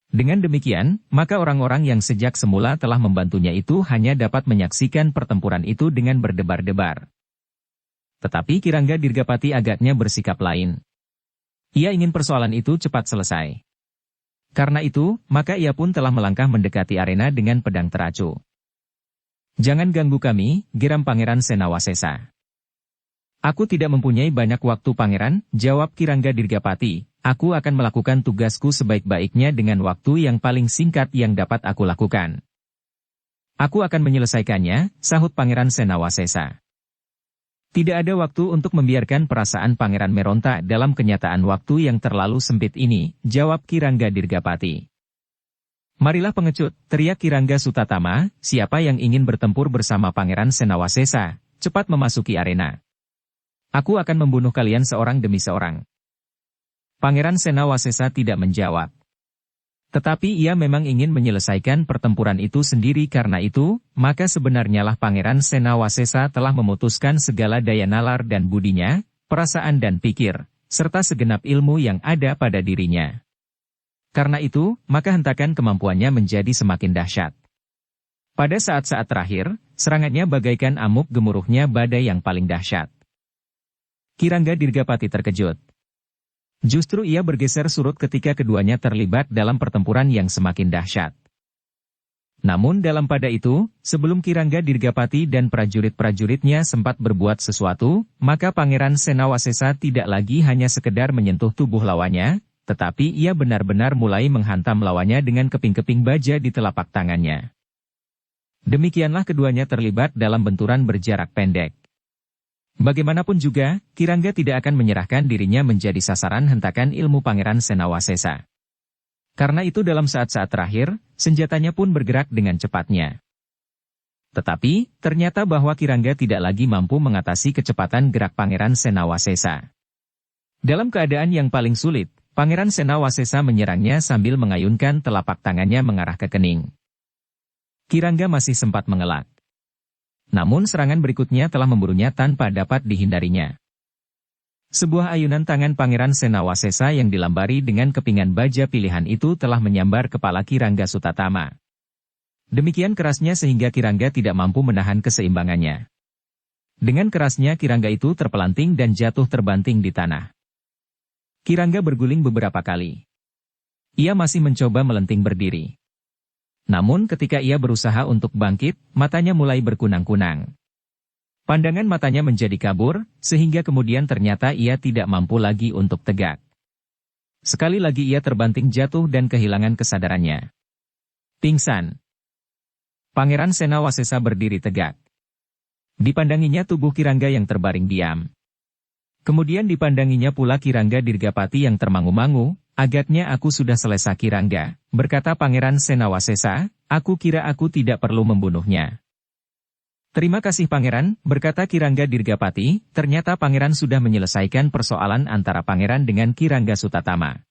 Dengan demikian, maka orang-orang yang sejak semula telah membantunya itu hanya dapat menyaksikan pertempuran itu dengan berdebar-debar. Tetapi Kirangga Dirgapati agaknya bersikap lain. Ia ingin persoalan itu cepat selesai. Karena itu, maka ia pun telah melangkah mendekati arena dengan pedang teracu. Jangan ganggu kami, geram Pangeran Senawasesa. Aku tidak mempunyai banyak waktu Pangeran, jawab Kirangga Dirgapati. Aku akan melakukan tugasku sebaik-baiknya dengan waktu yang paling singkat yang dapat aku lakukan. Aku akan menyelesaikannya, sahut Pangeran Senawasesa. Tidak ada waktu untuk membiarkan perasaan Pangeran meronta dalam kenyataan waktu yang terlalu sempit ini, jawab Kirangga Dirgapati. Marilah pengecut, teriak Kirangga Sutatama, siapa yang ingin bertempur bersama Pangeran Senawasesa, cepat memasuki arena. Aku akan membunuh kalian seorang demi seorang. Pangeran Senawasesa tidak menjawab. Tetapi ia memang ingin menyelesaikan pertempuran itu sendiri karena itu, maka sebenarnya lah Pangeran Senawasesa telah memutuskan segala daya nalar dan budinya, perasaan dan pikir, serta segenap ilmu yang ada pada dirinya. Karena itu, maka hentakan kemampuannya menjadi semakin dahsyat. Pada saat-saat terakhir, serangannya bagaikan amuk gemuruhnya badai yang paling dahsyat. Kirangga Dirgapati terkejut. Justru ia bergeser surut ketika keduanya terlibat dalam pertempuran yang semakin dahsyat. Namun dalam pada itu, sebelum Kirangga Dirgapati dan prajurit-prajuritnya sempat berbuat sesuatu, maka Pangeran Senawasesa tidak lagi hanya sekedar menyentuh tubuh lawannya, tetapi ia benar-benar mulai menghantam lawannya dengan keping-keping baja di telapak tangannya. Demikianlah keduanya terlibat dalam benturan berjarak pendek. Bagaimanapun juga, Kirangga tidak akan menyerahkan dirinya menjadi sasaran hentakan ilmu Pangeran Senawasesa. Karena itu dalam saat-saat terakhir, senjatanya pun bergerak dengan cepatnya. Tetapi, ternyata bahwa Kirangga tidak lagi mampu mengatasi kecepatan gerak Pangeran Senawasesa. Dalam keadaan yang paling sulit, Pangeran Senawasesa menyerangnya sambil mengayunkan telapak tangannya mengarah ke kening. Kirangga masih sempat mengelak. Namun serangan berikutnya telah memburunya tanpa dapat dihindarinya. Sebuah ayunan tangan Pangeran Senawasesa yang dilambari dengan kepingan baja pilihan itu telah menyambar kepala Kirangga Sutatama. Demikian kerasnya sehingga Kirangga tidak mampu menahan keseimbangannya. Dengan kerasnya Kirangga itu terpelanting dan jatuh terbanting di tanah. Kirangga berguling beberapa kali. Ia masih mencoba melenting berdiri. Namun ketika ia berusaha untuk bangkit, matanya mulai berkunang-kunang. Pandangan matanya menjadi kabur, sehingga kemudian ternyata ia tidak mampu lagi untuk tegak. Sekali lagi ia terbanting jatuh dan kehilangan kesadarannya. Pingsan. Pangeran Senawasesa berdiri tegak. Dipandanginya tubuh Kirangga yang terbaring diam. Kemudian dipandanginya pula Kirangga Dirgapati yang termangu-mangu. Agaknya aku sudah selesai Kirangga, berkata Pangeran Senawasesa, aku kira aku tidak perlu membunuhnya. Terima kasih Pangeran, berkata Kirangga Dirgapati, ternyata Pangeran sudah menyelesaikan persoalan antara Pangeran dengan Kirangga Sutatama.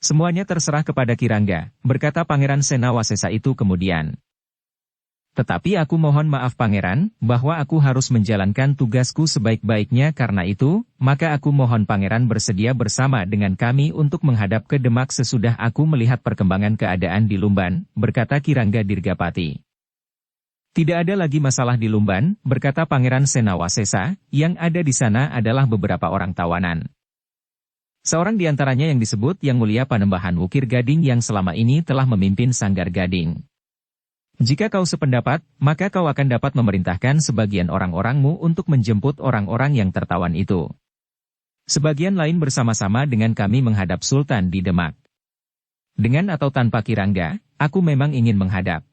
Semuanya terserah kepada Kirangga, berkata Pangeran Senawasesa itu kemudian. Tetapi aku mohon maaf Pangeran, bahwa aku harus menjalankan tugasku sebaik-baiknya karena itu, maka aku mohon Pangeran bersedia bersama dengan kami untuk menghadap ke Demak sesudah aku melihat perkembangan keadaan di Lumban, berkata Kirangga Dirgapati. Tidak ada lagi masalah di Lumban, berkata Pangeran Senawasesa, yang ada di sana adalah beberapa orang tawanan. Seorang di antaranya yang disebut Yang Mulia Panembahan Wukir Gading yang selama ini telah memimpin Sanggar Gading. Jika kau sependapat, maka kau akan dapat memerintahkan sebagian orang-orangmu untuk menjemput orang-orang yang tertawan itu. Sebagian lain bersama-sama dengan kami menghadap Sultan di Demak. Dengan atau tanpa Kirangga, aku memang ingin menghadap.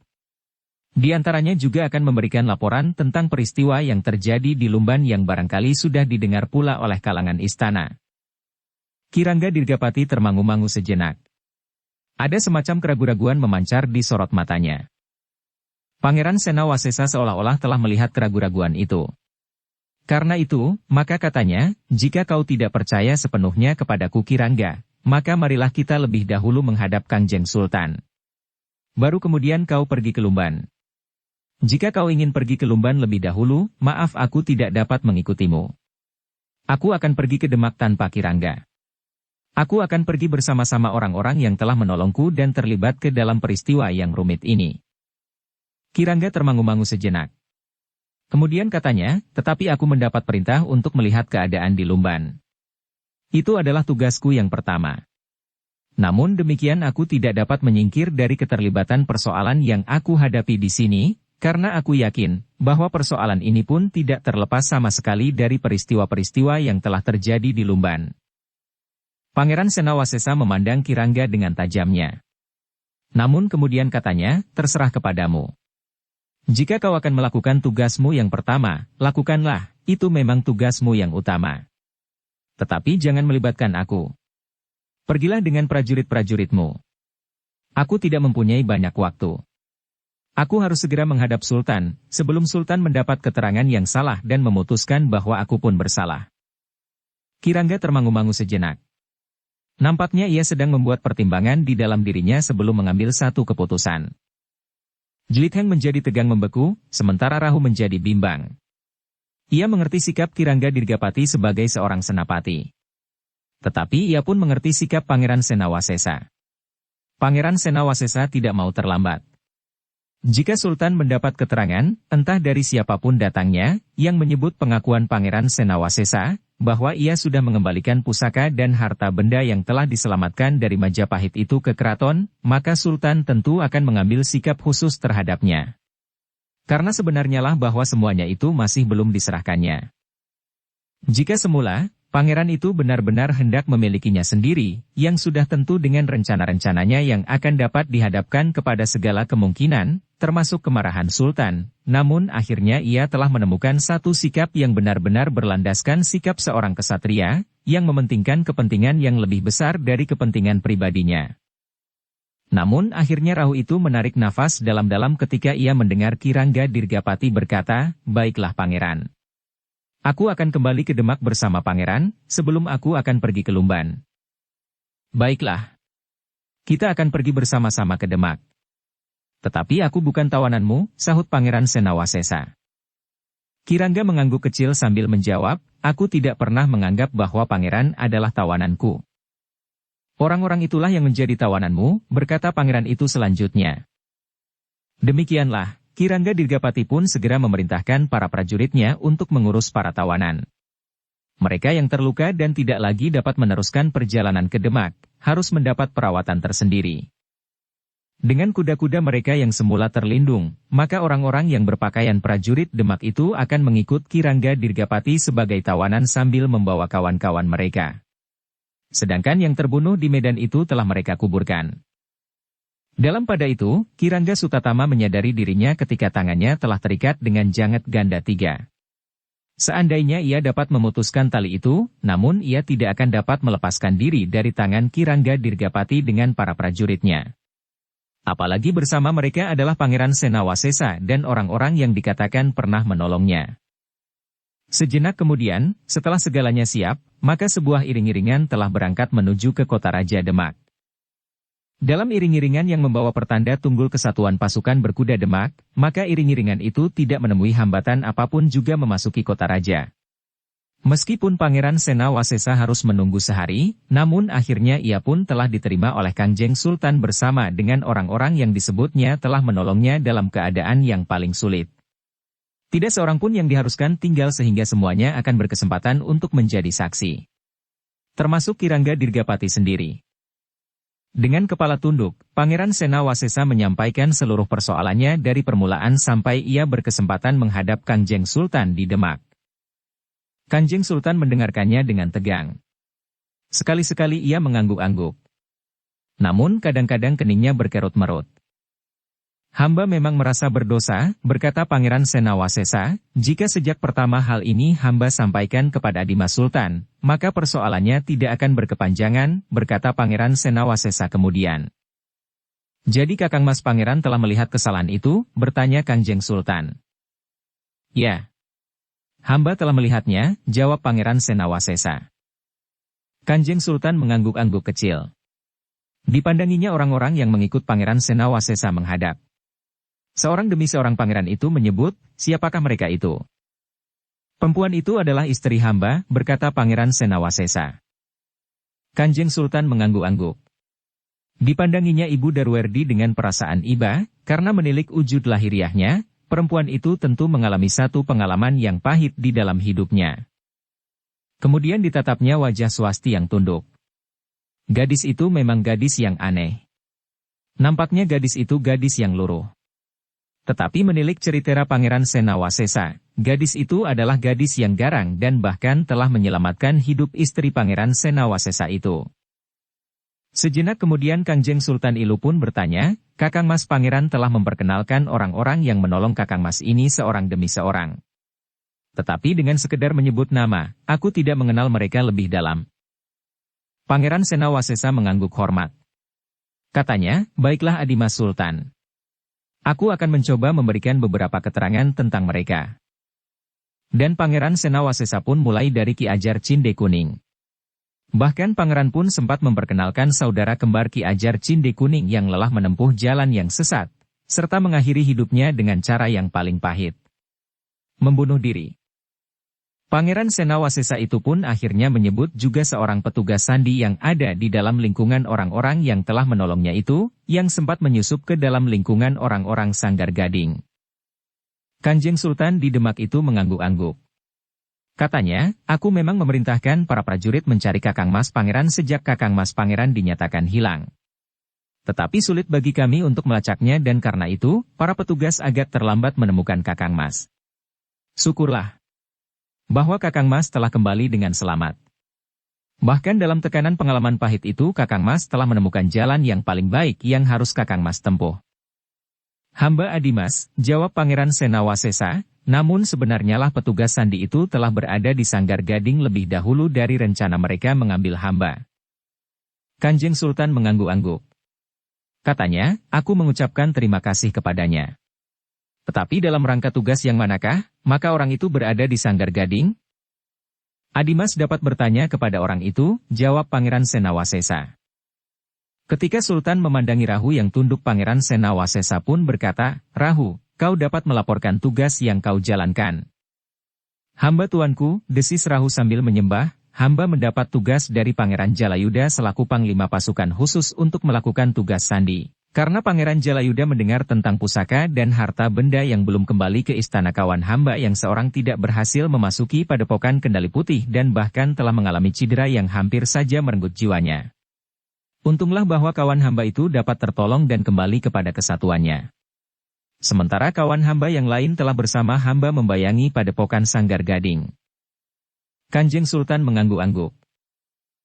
Di antaranya juga akan memberikan laporan tentang peristiwa yang terjadi di Lumban yang barangkali sudah didengar pula oleh kalangan istana. Kirangga Dirgapati termangu-mangu sejenak. Ada semacam keraguan-raguan memancar di sorot matanya. Pangeran Senawasesa seolah-olah telah melihat keraguan-raguan itu. Karena itu, maka katanya, jika kau tidak percaya sepenuhnya kepadaku Kirangga, maka marilah kita lebih dahulu menghadap Kangjeng Sultan. Baru kemudian kau pergi ke Lumban. Jika kau ingin pergi ke Lumban lebih dahulu, maaf aku tidak dapat mengikutimu. Aku akan pergi ke Demak tanpa Kirangga. Aku akan pergi bersama-sama orang-orang yang telah menolongku dan terlibat ke dalam peristiwa yang rumit ini. Kirangga termangu-mangu sejenak. Kemudian katanya, tetapi aku mendapat perintah untuk melihat keadaan di Lumban. Itu adalah tugasku yang pertama. Namun demikian aku tidak dapat menyingkir dari keterlibatan persoalan yang aku hadapi di sini, karena aku yakin bahwa persoalan ini pun tidak terlepas sama sekali dari peristiwa-peristiwa yang telah terjadi di Lumban. Pangeran Senawasesa memandang Kirangga dengan tajamnya. Namun kemudian katanya, terserah kepadamu. Jika kau akan melakukan tugasmu yang pertama, lakukanlah, itu memang tugasmu yang utama. Tetapi jangan melibatkan aku. Pergilah dengan prajurit-prajuritmu. Aku tidak mempunyai banyak waktu. Aku harus segera menghadap Sultan, sebelum Sultan mendapat keterangan yang salah dan memutuskan bahwa aku pun bersalah. Kirangga termangu-mangu sejenak. Nampaknya ia sedang membuat pertimbangan di dalam dirinya sebelum mengambil satu keputusan. Jelitheng menjadi tegang membeku, sementara Rahu menjadi bimbang. Ia mengerti sikap Kirangga Dirgapati sebagai seorang senapati. Tetapi ia pun mengerti sikap Pangeran Senawasesa. Pangeran Senawasesa tidak mau terlambat. Jika Sultan mendapat keterangan, entah dari siapapun datangnya, yang menyebut pengakuan Pangeran Senawasesa, bahwa ia sudah mengembalikan pusaka dan harta benda yang telah diselamatkan dari Majapahit itu ke keraton, maka Sultan tentu akan mengambil sikap khusus terhadapnya. Karena sebenarnya lah bahwa semuanya itu masih belum diserahkannya. Jika semula, pangeran itu benar-benar hendak memilikinya sendiri, yang sudah tentu dengan rencana-rencananya yang akan dapat dihadapkan kepada segala kemungkinan, termasuk kemarahan Sultan. Namun akhirnya ia telah menemukan satu sikap yang benar-benar berlandaskan sikap seorang kesatria, yang mementingkan kepentingan yang lebih besar dari kepentingan pribadinya. Namun akhirnya Rahu itu menarik nafas dalam-dalam ketika ia mendengar Kirangga Dirgapati berkata, "Baiklah pangeran. Aku akan kembali ke Demak bersama pangeran, sebelum aku akan pergi ke Lumban." "Baiklah. Kita akan pergi bersama-sama ke Demak. Tetapi aku bukan tawananmu," sahut Pangeran Senawasesa. Kirangga mengangguk kecil sambil menjawab, "Aku tidak pernah menganggap bahwa pangeran adalah tawananku." "Orang-orang itulah yang menjadi tawananmu," berkata pangeran itu selanjutnya. Demikianlah, Kirangga Dirgapati pun segera memerintahkan para prajuritnya untuk mengurus para tawanan. Mereka yang terluka dan tidak lagi dapat meneruskan perjalanan ke Demak, harus mendapat perawatan tersendiri. Dengan kuda-kuda mereka yang semula terlindung, maka orang-orang yang berpakaian prajurit Demak itu akan mengikut Kirangga Dirgapati sebagai tawanan sambil membawa kawan-kawan mereka. Sedangkan yang terbunuh di medan itu telah mereka kuburkan. Dalam pada itu, Kirangga Sutatama menyadari dirinya ketika tangannya telah terikat dengan jangat ganda 3. Seandainya ia dapat memutuskan tali itu, namun ia tidak akan dapat melepaskan diri dari tangan Kirangga Dirgapati dengan para prajuritnya. Apalagi bersama mereka adalah Pangeran Senawasesa dan orang-orang yang dikatakan pernah menolongnya. Sejenak kemudian, setelah segalanya siap, maka sebuah iring-iringan telah berangkat menuju ke kota Raja Demak. Dalam iring-iringan yang membawa pertanda tunggul kesatuan pasukan berkuda Demak, maka iring-iringan itu tidak menemui hambatan apapun juga memasuki kota raja. Meskipun Pangeran Senawasesa harus menunggu sehari, namun akhirnya ia pun telah diterima oleh Kanjeng Sultan bersama dengan orang-orang yang disebutnya telah menolongnya dalam keadaan yang paling sulit. Tidak seorang pun yang diharuskan tinggal sehingga semuanya akan berkesempatan untuk menjadi saksi. Termasuk Kirangga Dirgapati sendiri. Dengan kepala tunduk, Pangeran Senawasesa menyampaikan seluruh persoalannya dari permulaan sampai ia berkesempatan menghadap Kanjeng Sultan di Demak. Kanjeng Sultan mendengarkannya dengan tegang. Sekali-sekali ia mengangguk-angguk. Namun kadang-kadang keningnya berkerut-merut. "Hamba memang merasa berdosa," berkata Pangeran Senawasesa, "jika sejak pertama hal ini hamba sampaikan kepada Dimas Sultan, maka persoalannya tidak akan berkepanjangan," berkata Pangeran Senawasesa kemudian. "Jadi Kakang Mas Pangeran telah melihat kesalahan itu?" bertanya Kanjeng Sultan. "Ya. Hamba telah melihatnya," jawab Pangeran Senawasesa. Kanjeng Sultan mengangguk-angguk kecil. Dipandanginya orang-orang yang mengikut Pangeran Senawasesa menghadap. Seorang demi seorang pangeran itu menyebut, "Siapakah mereka itu?" "Perempuan itu adalah istri hamba," berkata Pangeran Senawasesa. Kanjeng Sultan mengangguk-angguk. Dipandanginya Ibu Darwerdi dengan perasaan iba, karena menilik wujud lahiriahnya, perempuan itu tentu mengalami satu pengalaman yang pahit di dalam hidupnya. Kemudian ditatapnya wajah Swasti yang tunduk. Gadis itu memang gadis yang aneh. Nampaknya gadis itu gadis yang luruh. Tetapi menilik ceritera Pangeran Senawasesa, gadis itu adalah gadis yang garang dan bahkan telah menyelamatkan hidup istri Pangeran Senawasesa itu. Sejenak kemudian Kanjeng Sultan Ilu pun bertanya, "Kakang Mas Pangeran telah memperkenalkan orang-orang yang menolong Kakang Mas ini seorang demi seorang. Tetapi dengan sekedar menyebut nama, aku tidak mengenal mereka lebih dalam." Pangeran Senawasesa mengangguk hormat. Katanya, "Baiklah Adimas Sultan. Aku akan mencoba memberikan beberapa keterangan tentang mereka." Dan Pangeran Senawasesa pun mulai dari Ki Ajar Cinde Kuning. Bahkan pangeran pun sempat memperkenalkan saudara kembar Ki Ajar Cinde Kuning yang lelah menempuh jalan yang sesat, serta mengakhiri hidupnya dengan cara yang paling pahit. Membunuh diri. Pangeran Senawasesa itu pun akhirnya menyebut juga seorang petugas sandi yang ada di dalam lingkungan orang-orang yang telah menolongnya itu, yang sempat menyusup ke dalam lingkungan orang-orang Sanggar Gading. Kanjeng Sultan di Demak itu mengangguk-angguk. Katanya, "Aku memang memerintahkan para prajurit mencari Kakang Mas Pangeran sejak Kakang Mas Pangeran dinyatakan hilang. Tetapi sulit bagi kami untuk melacaknya dan karena itu, para petugas agak terlambat menemukan Kakang Mas. Syukurlah bahwa Kakang Mas telah kembali dengan selamat." Bahkan dalam tekanan pengalaman pahit itu Kakang Mas telah menemukan jalan yang paling baik yang harus Kakang Mas tempuh. Hamba Adimas, jawab Pangeran Senawasesa, namun sebenarnya lah petugas sandi itu telah berada di Sanggar Gading lebih dahulu dari rencana mereka mengambil hamba. Kanjeng Sultan mengangguk-angguk. Katanya, aku mengucapkan terima kasih kepadanya. Tetapi dalam rangka tugas yang manakah, maka orang itu berada di Sanggar Gading? Adimas dapat bertanya kepada orang itu, jawab Pangeran Senawasesa. Ketika Sultan memandangi Rahu yang tunduk, Pangeran Senawasesa pun berkata, Rahu, kau dapat melaporkan tugas yang kau jalankan. Hamba tuanku, desis Rahu sambil menyembah, hamba mendapat tugas dari Pangeran Jalayuda selaku Panglima Pasukan Khusus untuk melakukan tugas sandi. Karena Pangeran Jalayuda mendengar tentang pusaka dan harta benda yang belum kembali ke istana kawan hamba yang seorang tidak berhasil memasuki padepokan Kendali Putih dan bahkan telah mengalami cedera yang hampir saja merenggut jiwanya. Untunglah bahwa kawan hamba itu dapat tertolong dan kembali kepada kesatuannya. Sementara kawan hamba yang lain telah bersama hamba membayangi padepokan Sanggar Gading. Kanjeng Sultan mengangguk-angguk.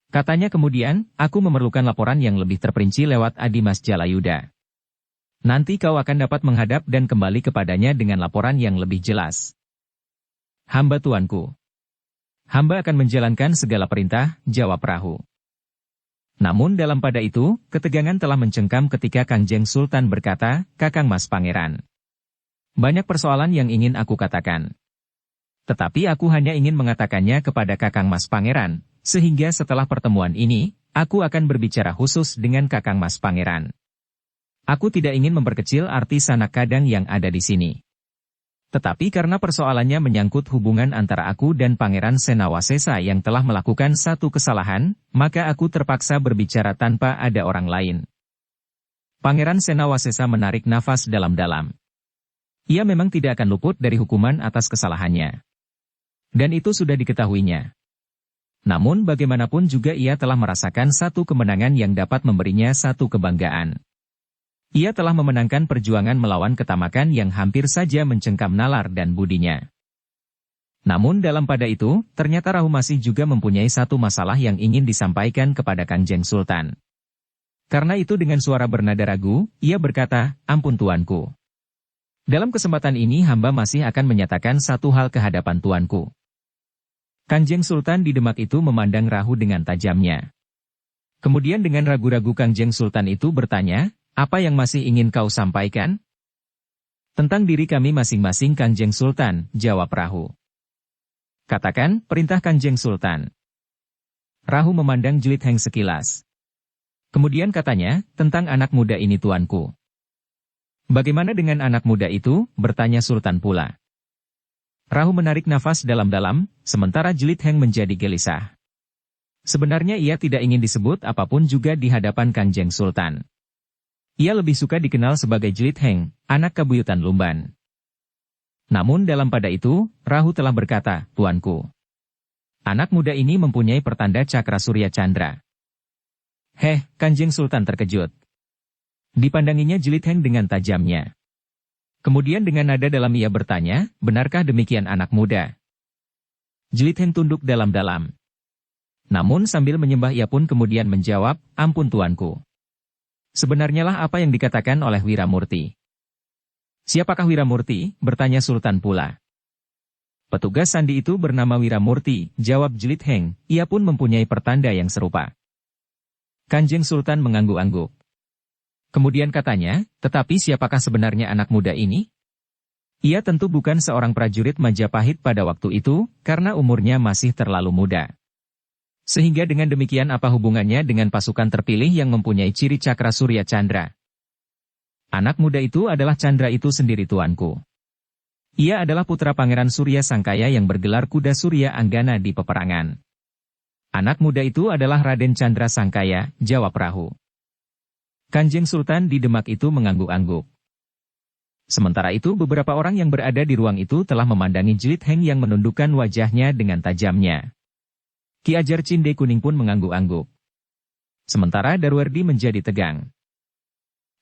Katanya kemudian, aku memerlukan laporan yang lebih terperinci lewat Adimas Jalayuda. Nanti kau akan dapat menghadap dan kembali kepadanya dengan laporan yang lebih jelas. Hamba tuanku. Hamba akan menjalankan segala perintah, jawab Rahu. Namun dalam pada itu, ketegangan telah mencengkam ketika Kanjeng Sultan berkata, Kakang Mas Pangeran. Banyak persoalan yang ingin aku katakan. Tetapi aku hanya ingin mengatakannya kepada Kakang Mas Pangeran. Sehingga setelah pertemuan ini, aku akan berbicara khusus dengan Kakang Mas Pangeran. Aku tidak ingin memperkecil arti sanak kadang yang ada di sini. Tetapi karena persoalannya menyangkut hubungan antara aku dan Pangeran Senawasesa yang telah melakukan satu kesalahan, maka aku terpaksa berbicara tanpa ada orang lain. Pangeran Senawasesa menarik nafas dalam-dalam. Ia memang tidak akan luput dari hukuman atas kesalahannya. Dan itu sudah diketahuinya. Namun bagaimanapun juga ia telah merasakan satu kemenangan yang dapat memberinya satu kebanggaan. Ia telah memenangkan perjuangan melawan ketamakan yang hampir saja mencengkam nalar dan budinya. Namun dalam pada itu, ternyata Rahu masih juga mempunyai satu masalah yang ingin disampaikan kepada Kanjeng Sultan. Karena itu dengan suara bernada ragu, ia berkata, ampun tuanku. Dalam kesempatan ini hamba masih akan menyatakan satu hal ke hadapan tuanku. Kanjeng Sultan di Demak itu memandang Rahu dengan tajamnya. Kemudian dengan ragu-ragu Kanjeng Sultan itu bertanya, apa yang masih ingin kau sampaikan? Tentang diri kami masing-masing Kanjeng Sultan, jawab Rahu. Katakan, perintah Kanjeng Sultan. Rahu memandang Jelit Heng sekilas. Kemudian katanya, tentang anak muda ini tuanku. Bagaimana dengan anak muda itu? Bertanya Sultan pula. Rahu menarik nafas dalam-dalam, sementara Jelit Heng menjadi gelisah. Sebenarnya ia tidak ingin disebut apapun juga di hadapan Kanjeng Sultan. Ia lebih suka dikenal sebagai Jelit Heng, anak kabuyutan Lumban. Namun dalam pada itu, Rahu telah berkata, tuanku. Anak muda ini mempunyai pertanda cakra surya candra. Kanjeng Sultan terkejut. Dipandanginya Jelit Heng dengan tajamnya. Kemudian dengan nada dalam ia bertanya, benarkah demikian anak muda? Jelit Heng tunduk dalam-dalam. Namun sambil menyembah ia pun kemudian menjawab, ampun tuanku. Sebenarnya lah apa yang dikatakan oleh Wiramurti. Siapakah Wiramurti? Bertanya Sultan pula. Petugas sandi itu bernama Wiramurti, jawab Jelit Heng, ia pun mempunyai pertanda yang serupa. Kanjeng Sultan mengangguk-angguk. Kemudian katanya, tetapi siapakah sebenarnya anak muda ini? Ia tentu bukan seorang prajurit Majapahit pada waktu itu, karena umurnya masih terlalu muda. Sehingga dengan demikian apa hubungannya dengan pasukan terpilih yang mempunyai ciri cakra surya candra? Anak muda itu adalah Candra itu sendiri tuanku. Ia adalah putra Pangeran Surya Sangkaya yang bergelar kuda Surya Anggana di peperangan. Anak muda itu adalah Raden Chandra Sangkaya, jawab Rahu. Kanjeng Sultan di Demak itu mengangguk-angguk. Sementara itu beberapa orang yang berada di ruang itu telah memandangi Jelit Heng yang menundukkan wajahnya dengan tajamnya. Ki Ajar Cinde Kuning pun mengangguk-angguk. Sementara Darwardi menjadi tegang.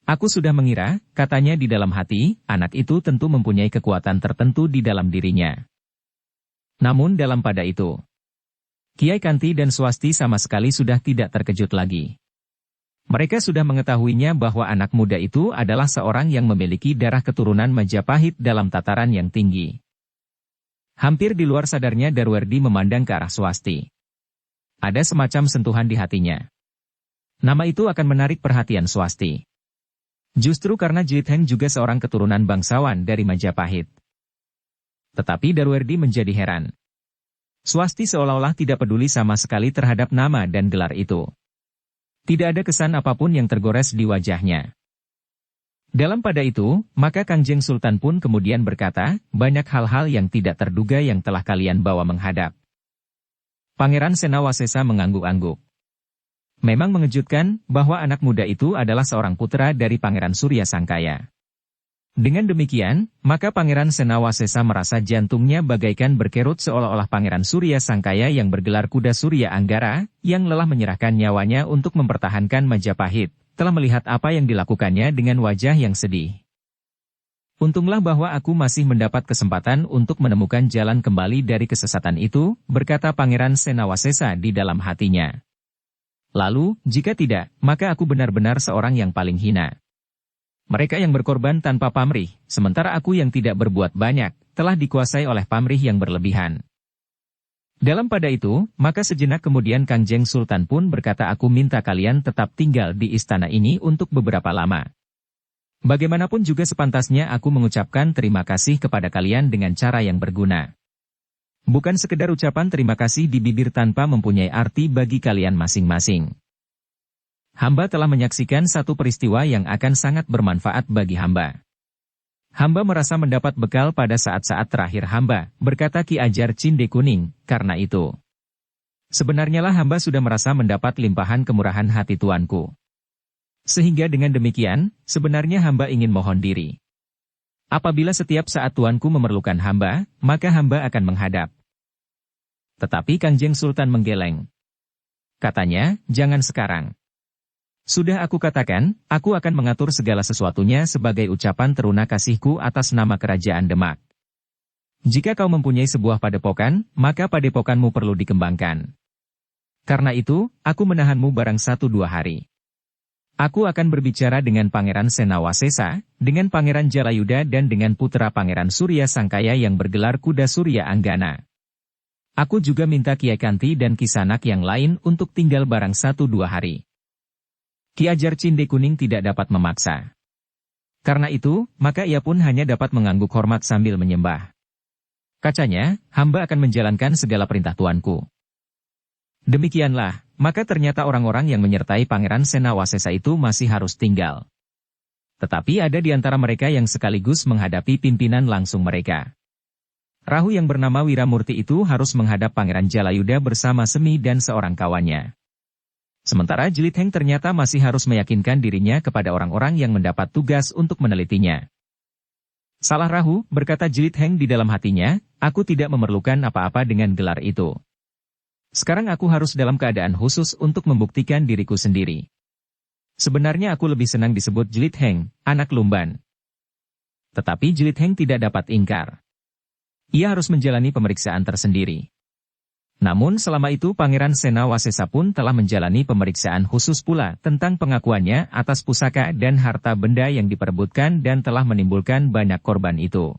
Aku sudah mengira, katanya di dalam hati, anak itu tentu mempunyai kekuatan tertentu di dalam dirinya. Namun dalam pada itu, Kiai Kanti dan Swasti sama sekali sudah tidak terkejut lagi. Mereka sudah mengetahuinya bahwa anak muda itu adalah seorang yang memiliki darah keturunan Majapahit dalam tataran yang tinggi. Hampir di luar sadarnya Darwerdi memandang ke arah Swasti. Ada semacam sentuhan di hatinya. Nama itu akan menarik perhatian Swasti. Justru karena Jlit Heng juga seorang keturunan bangsawan dari Majapahit. Tetapi Darwerdi menjadi heran. Swasti seolah-olah tidak peduli sama sekali terhadap nama dan gelar itu. Tidak ada kesan apapun yang tergores di wajahnya. Dalam pada itu, maka Kangjeng Sultan pun kemudian berkata, banyak hal-hal yang tidak terduga yang telah kalian bawa menghadap. Pangeran Senawasesa mengangguk-angguk. Memang mengejutkan bahwa anak muda itu adalah seorang putra dari Pangeran Surya Sangkaya. Dengan demikian, maka Pangeran Senawasesa merasa jantungnya bagaikan berkerut seolah-olah Pangeran Surya Sangkaya yang bergelar kuda Surya Anggara, yang lelah menyerahkan nyawanya untuk mempertahankan Majapahit, telah melihat apa yang dilakukannya dengan wajah yang sedih. Untunglah bahwa aku masih mendapat kesempatan untuk menemukan jalan kembali dari kesesatan itu, berkata Pangeran Senawasesa di dalam hatinya. Lalu, jika tidak, maka aku benar-benar seorang yang paling hina. Mereka yang berkorban tanpa pamrih, sementara aku yang tidak berbuat banyak, telah dikuasai oleh pamrih yang berlebihan. Dalam pada itu, maka sejenak kemudian Kangjeng Sultan pun berkata aku minta kalian tetap tinggal di istana ini untuk beberapa lama. Bagaimanapun juga sepantasnya aku mengucapkan terima kasih kepada kalian dengan cara yang berguna. Bukan sekedar ucapan terima kasih di bibir tanpa mempunyai arti bagi kalian masing-masing. Hamba telah menyaksikan satu peristiwa yang akan sangat bermanfaat bagi hamba. Hamba merasa mendapat bekal pada saat-saat terakhir hamba, berkata Ki Ajar Cinde Kuning, karena itu. Sebenarnya lah hamba sudah merasa mendapat limpahan kemurahan hati tuanku. Sehingga dengan demikian, sebenarnya hamba ingin mohon diri. Apabila setiap saat tuanku memerlukan hamba, maka hamba akan menghadap. Tetapi Kangjeng Sultan menggeleng. Katanya, jangan sekarang. Sudah aku katakan, aku akan mengatur segala sesuatunya sebagai ucapan teruna kasihku atas nama kerajaan Demak. Jika kau mempunyai sebuah padepokan, maka padepokanmu perlu dikembangkan. Karena itu, aku menahanmu barang 1-2 hari. Aku akan berbicara dengan Pangeran Senawasesa, dengan Pangeran Jalayuda dan dengan putra Pangeran Surya Sangkaya yang bergelar kuda Surya Anggana. Aku juga minta Kiai Kanti dan Kisanak yang lain untuk tinggal barang 1-2 hari. Ki Ajar Cinde Kuning tidak dapat memaksa. Karena itu, maka ia pun hanya dapat mengangguk hormat sambil menyembah. Kacanya, hamba akan menjalankan segala perintah tuanku. Demikianlah, maka ternyata orang-orang yang menyertai Pangeran Senawasesa itu masih harus tinggal. Tetapi ada di antara mereka yang sekaligus menghadapi pimpinan langsung mereka. Rahu yang bernama Wiramurti itu harus menghadap Pangeran Jalayuda bersama Semi dan seorang kawannya. Sementara Jlit Heng ternyata masih harus meyakinkan dirinya kepada orang-orang yang mendapat tugas untuk menelitinya. Salah Rahu, berkata Jlit Heng di dalam hatinya, aku tidak memerlukan apa-apa dengan gelar itu. Sekarang aku harus dalam keadaan khusus untuk membuktikan diriku sendiri. Sebenarnya aku lebih senang disebut Jlit Heng, anak lumban. Tetapi Jlit Heng tidak dapat ingkar. Ia harus menjalani pemeriksaan tersendiri. Namun selama itu Pangeran Senawasesa pun telah menjalani pemeriksaan khusus pula tentang pengakuannya atas pusaka dan harta benda yang diperebutkan dan telah menimbulkan banyak korban itu.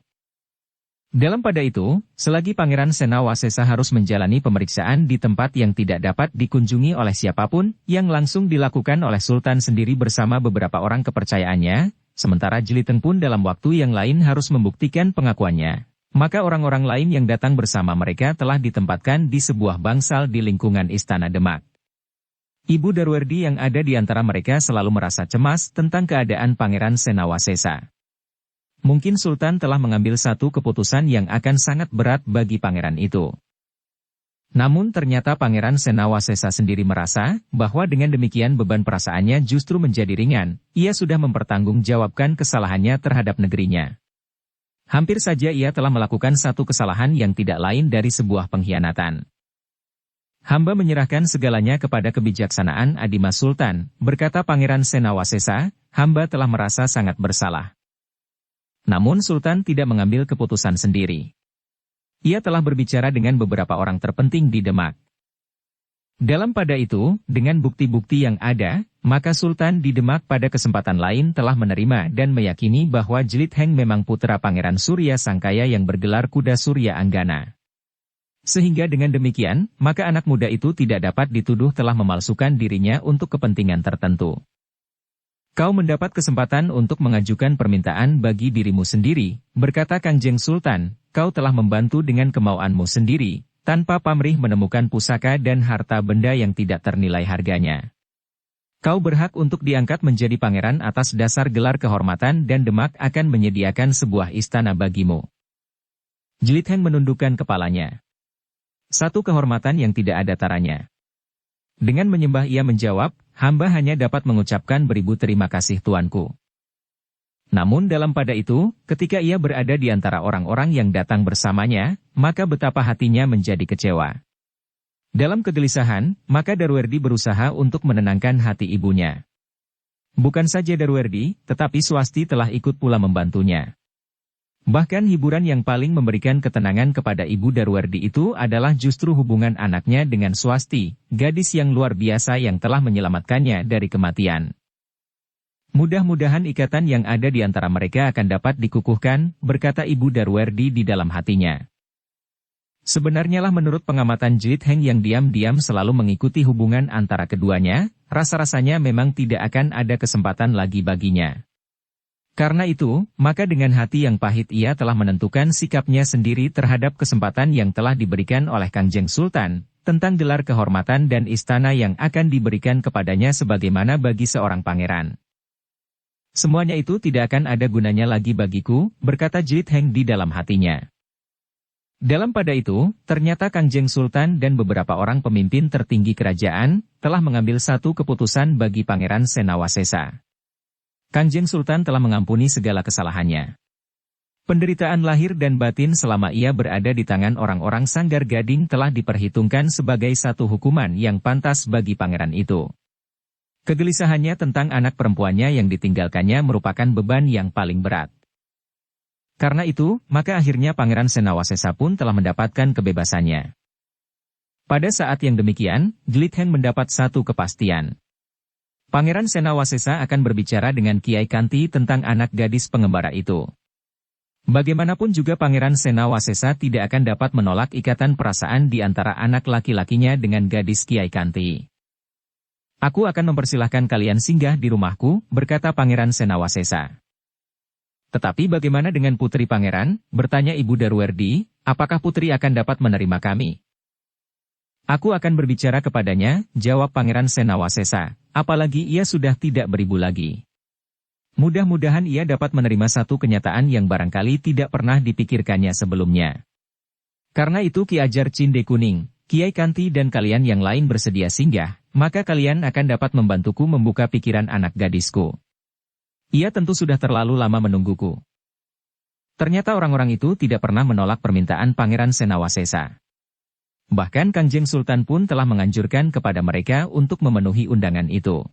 Dalam pada itu, selagi Pangeran Senawasesa harus menjalani pemeriksaan di tempat yang tidak dapat dikunjungi oleh siapapun, yang langsung dilakukan oleh Sultan sendiri bersama beberapa orang kepercayaannya, sementara Jeliteng pun dalam waktu yang lain harus membuktikan pengakuannya. Maka orang-orang lain yang datang bersama mereka telah ditempatkan di sebuah bangsal di lingkungan Istana Demak. Ibu Darwerdi yang ada di antara mereka selalu merasa cemas tentang keadaan Pangeran Senawasesa. Mungkin Sultan telah mengambil satu keputusan yang akan sangat berat bagi pangeran itu. Namun ternyata Pangeran Senawasesa sendiri merasa bahwa dengan demikian beban perasaannya justru menjadi ringan, ia sudah mempertanggungjawabkan kesalahannya terhadap negerinya. Hampir saja ia telah melakukan satu kesalahan yang tidak lain dari sebuah pengkhianatan. Hamba menyerahkan segalanya kepada kebijaksanaan Adimas Sultan, berkata Pangeran Senawasesa, hamba telah merasa sangat bersalah. Namun Sultan tidak mengambil keputusan sendiri. Ia telah berbicara dengan beberapa orang terpenting di Demak. Dalam pada itu, dengan bukti-bukti yang ada, maka Sultan di Demak pada kesempatan lain telah menerima dan meyakini bahwa Jelit Heng memang putra Pangeran Surya Sangkaya yang bergelar kuda Surya Anggana. Sehingga dengan demikian, maka anak muda itu tidak dapat dituduh telah memalsukan dirinya untuk kepentingan tertentu. Kau mendapat kesempatan untuk mengajukan permintaan bagi dirimu sendiri, berkata Kangjeng Sultan, kau telah membantu dengan kemauanmu sendiri, tanpa pamrih menemukan pusaka dan harta benda yang tidak ternilai harganya. Kau berhak untuk diangkat menjadi pangeran atas dasar gelar kehormatan dan Demak akan menyediakan sebuah istana bagimu. Jelit Heng menundukkan kepalanya. Satu kehormatan yang tidak ada taranya. Dengan menyembah ia menjawab, hamba hanya dapat mengucapkan beribu terima kasih tuanku. Namun dalam pada itu, ketika ia berada di antara orang-orang yang datang bersamanya, maka betapa hatinya menjadi kecewa. Dalam kegelisahan, maka Darwerdi berusaha untuk menenangkan hati ibunya. Bukan saja Darwerdi, tetapi Swasti telah ikut pula membantunya. Bahkan hiburan yang paling memberikan ketenangan kepada ibu Darwerdi itu adalah justru hubungan anaknya dengan Swasti, gadis yang luar biasa yang telah menyelamatkannya dari kematian. Mudah-mudahan ikatan yang ada di antara mereka akan dapat dikukuhkan, berkata ibu Darwerdi di dalam hatinya. Sebenarnya lah menurut pengamatan Jelit Heng yang diam-diam selalu mengikuti hubungan antara keduanya, rasa-rasanya memang tidak akan ada kesempatan lagi baginya. Karena itu, maka dengan hati yang pahit ia telah menentukan sikapnya sendiri terhadap kesempatan yang telah diberikan oleh Kangjeng Sultan, tentang gelar kehormatan dan istana yang akan diberikan kepadanya sebagaimana bagi seorang pangeran. Semuanya itu tidak akan ada gunanya lagi bagiku, berkata Jelit Heng di dalam hatinya. Dalam pada itu, ternyata Kangjeng Sultan dan beberapa orang pemimpin tertinggi kerajaan, telah mengambil satu keputusan bagi Pangeran Senawasesa. Kangjeng Sultan telah mengampuni segala kesalahannya. Penderitaan lahir dan batin selama ia berada di tangan orang-orang Sanggar Gading telah diperhitungkan sebagai satu hukuman yang pantas bagi pangeran itu. Kegelisahannya tentang anak perempuannya yang ditinggalkannya merupakan beban yang paling berat. Karena itu, maka akhirnya Pangeran Senawasesa pun telah mendapatkan kebebasannya. Pada saat yang demikian, Jelit Heng mendapat satu kepastian. Pangeran Senawasesa akan berbicara dengan Kiai Kanti tentang anak gadis pengembara itu. Bagaimanapun juga Pangeran Senawasesa tidak akan dapat menolak ikatan perasaan di antara anak laki-lakinya dengan gadis Kiai Kanti. Aku akan mempersilahkan kalian singgah di rumahku, berkata Pangeran Senawasesa. Tetapi bagaimana dengan putri pangeran? Bertanya Ibu Darwerdi, apakah putri akan dapat menerima kami? Aku akan berbicara kepadanya, jawab Pangeran Senawasesa, apalagi ia sudah tidak beribu lagi. Mudah-mudahan ia dapat menerima satu kenyataan yang barangkali tidak pernah dipikirkannya sebelumnya. Karena itu Ki Ajar Cinde Kuning, Kiai Kanti dan kalian yang lain bersedia singgah, maka kalian akan dapat membantuku membuka pikiran anak gadisku. Ia tentu sudah terlalu lama menungguku. Ternyata orang-orang itu tidak pernah menolak permintaan Pangeran Senawasesa. Bahkan Kangjeng Sultan pun telah menganjurkan kepada mereka untuk memenuhi undangan itu.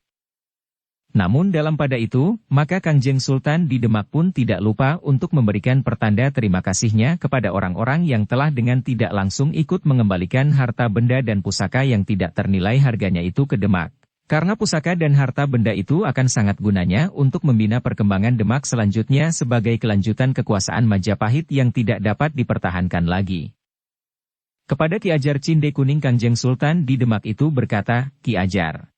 Namun dalam pada itu, maka Kangjeng Sultan di Demak pun tidak lupa untuk memberikan pertanda terima kasihnya kepada orang-orang yang telah dengan tidak langsung ikut mengembalikan harta benda dan pusaka yang tidak ternilai harganya itu ke Demak. Karena pusaka dan harta benda itu akan sangat gunanya untuk membina perkembangan Demak selanjutnya sebagai kelanjutan kekuasaan Majapahit yang tidak dapat dipertahankan lagi. Kepada Ki Ajar Cinde Kuning Kangjeng Sultan di Demak itu berkata, Ki Ajar.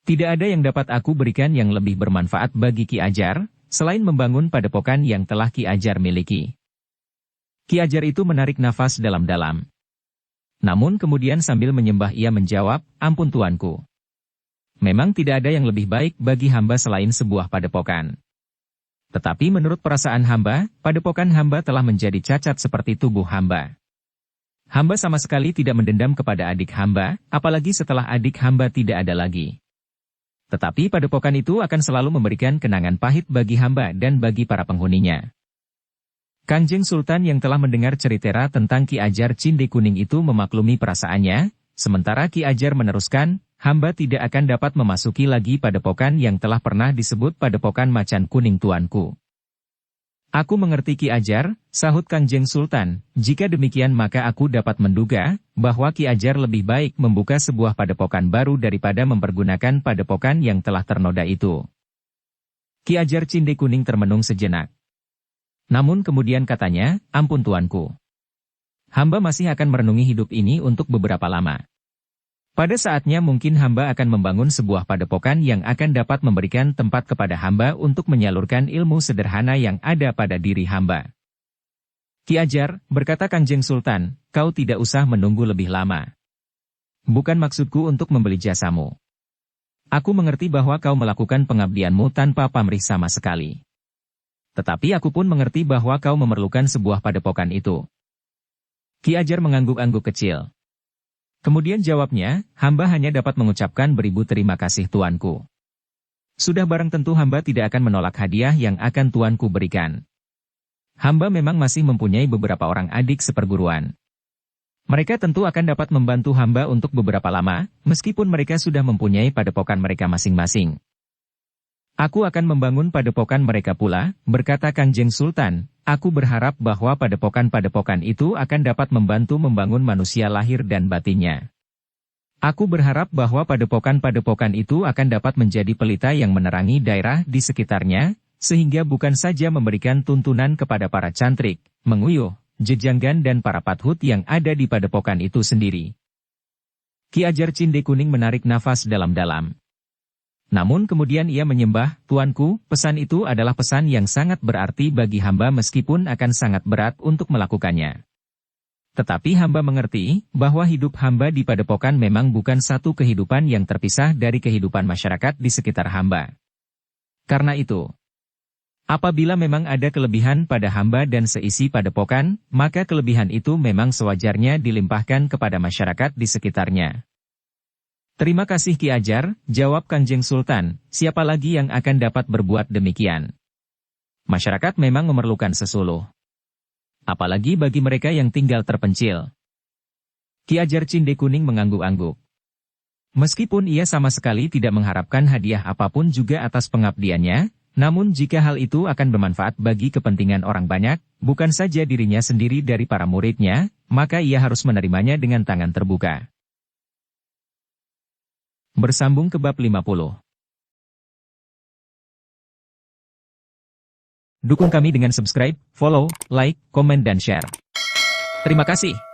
Tidak ada yang dapat aku berikan yang lebih bermanfaat bagi Ki Ajar, selain membangun padepokan yang telah Ki Ajar miliki. Ki Ajar itu menarik nafas dalam-dalam. Namun kemudian sambil menyembah ia menjawab, ampun tuanku. Memang tidak ada yang lebih baik bagi hamba selain sebuah padepokan. Tetapi menurut perasaan hamba, padepokan hamba telah menjadi cacat seperti tubuh hamba. Hamba sama sekali tidak mendendam kepada adik hamba, apalagi setelah adik hamba tidak ada lagi. Tetapi padepokan itu akan selalu memberikan kenangan pahit bagi hamba dan bagi para penghuninya. Kangjeng Sultan yang telah mendengar cerita tentang Ki Ajar Cinde Kuning itu memaklumi perasaannya, sementara Ki Ajar meneruskan, hamba tidak akan dapat memasuki lagi padepokan yang telah pernah disebut padepokan Macan Kuning tuanku. Aku mengerti Ki Ajar, sahut Kangjeng Sultan, jika demikian maka aku dapat menduga, bahwa Ki Ajar lebih baik membuka sebuah padepokan baru daripada mempergunakan padepokan yang telah ternoda itu. Ki Ajar Cinde Kuning termenung sejenak. Namun kemudian katanya, ampun tuanku. Hamba masih akan merenungi hidup ini untuk beberapa lama. Pada saatnya mungkin hamba akan membangun sebuah padepokan yang akan dapat memberikan tempat kepada hamba untuk menyalurkan ilmu sederhana yang ada pada diri hamba. Ki Ajar, berkata Kangjeng Sultan, kau tidak usah menunggu lebih lama. Bukan maksudku untuk membeli jasamu. Aku mengerti bahwa kau melakukan pengabdianmu tanpa pamrih sama sekali. Tetapi aku pun mengerti bahwa kau memerlukan sebuah padepokan itu. Ki Ajar mengangguk-angguk kecil. Kemudian jawabnya, hamba hanya dapat mengucapkan beribu terima kasih tuanku. Sudah barang tentu hamba tidak akan menolak hadiah yang akan tuanku berikan. Hamba memang masih mempunyai beberapa orang adik seperguruan. Mereka tentu akan dapat membantu hamba untuk beberapa lama, meskipun mereka sudah mempunyai padepokan mereka masing-masing. Aku akan membangun padepokan mereka pula, berkata Kangjeng Sultan. Aku berharap bahwa padepokan-padepokan itu akan dapat membantu membangun manusia lahir dan batinnya. Aku berharap bahwa padepokan-padepokan itu akan dapat menjadi pelita yang menerangi daerah di sekitarnya, sehingga bukan saja memberikan tuntunan kepada para cantrik, menguyuh, jejanggan dan para pathut yang ada di padepokan itu sendiri. Ki Ajar Cinde Kuning menarik nafas dalam-dalam. Namun kemudian ia menyembah, tuanku, pesan itu adalah pesan yang sangat berarti bagi hamba meskipun akan sangat berat untuk melakukannya. Tetapi hamba mengerti, bahwa hidup hamba di padepokan memang bukan satu kehidupan yang terpisah dari kehidupan masyarakat di sekitar hamba. Karena itu, apabila memang ada kelebihan pada hamba dan seisi padepokan, maka kelebihan itu memang sewajarnya dilimpahkan kepada masyarakat di sekitarnya. Terima kasih Ki Ajar, jawab Kangjeng Sultan, siapa lagi yang akan dapat berbuat demikian? Masyarakat memang memerlukan sesuluh. Apalagi bagi mereka yang tinggal terpencil. Ki Ajar Cinde Kuning mengangguk-angguk. Meskipun ia sama sekali tidak mengharapkan hadiah apapun juga atas pengabdiannya, namun jika hal itu akan bermanfaat bagi kepentingan orang banyak, bukan saja dirinya sendiri dari para muridnya, maka ia harus menerimanya dengan tangan terbuka. Bersambung ke bab 50. Dukung kami dengan subscribe, follow, like, komen dan share. Terima kasih.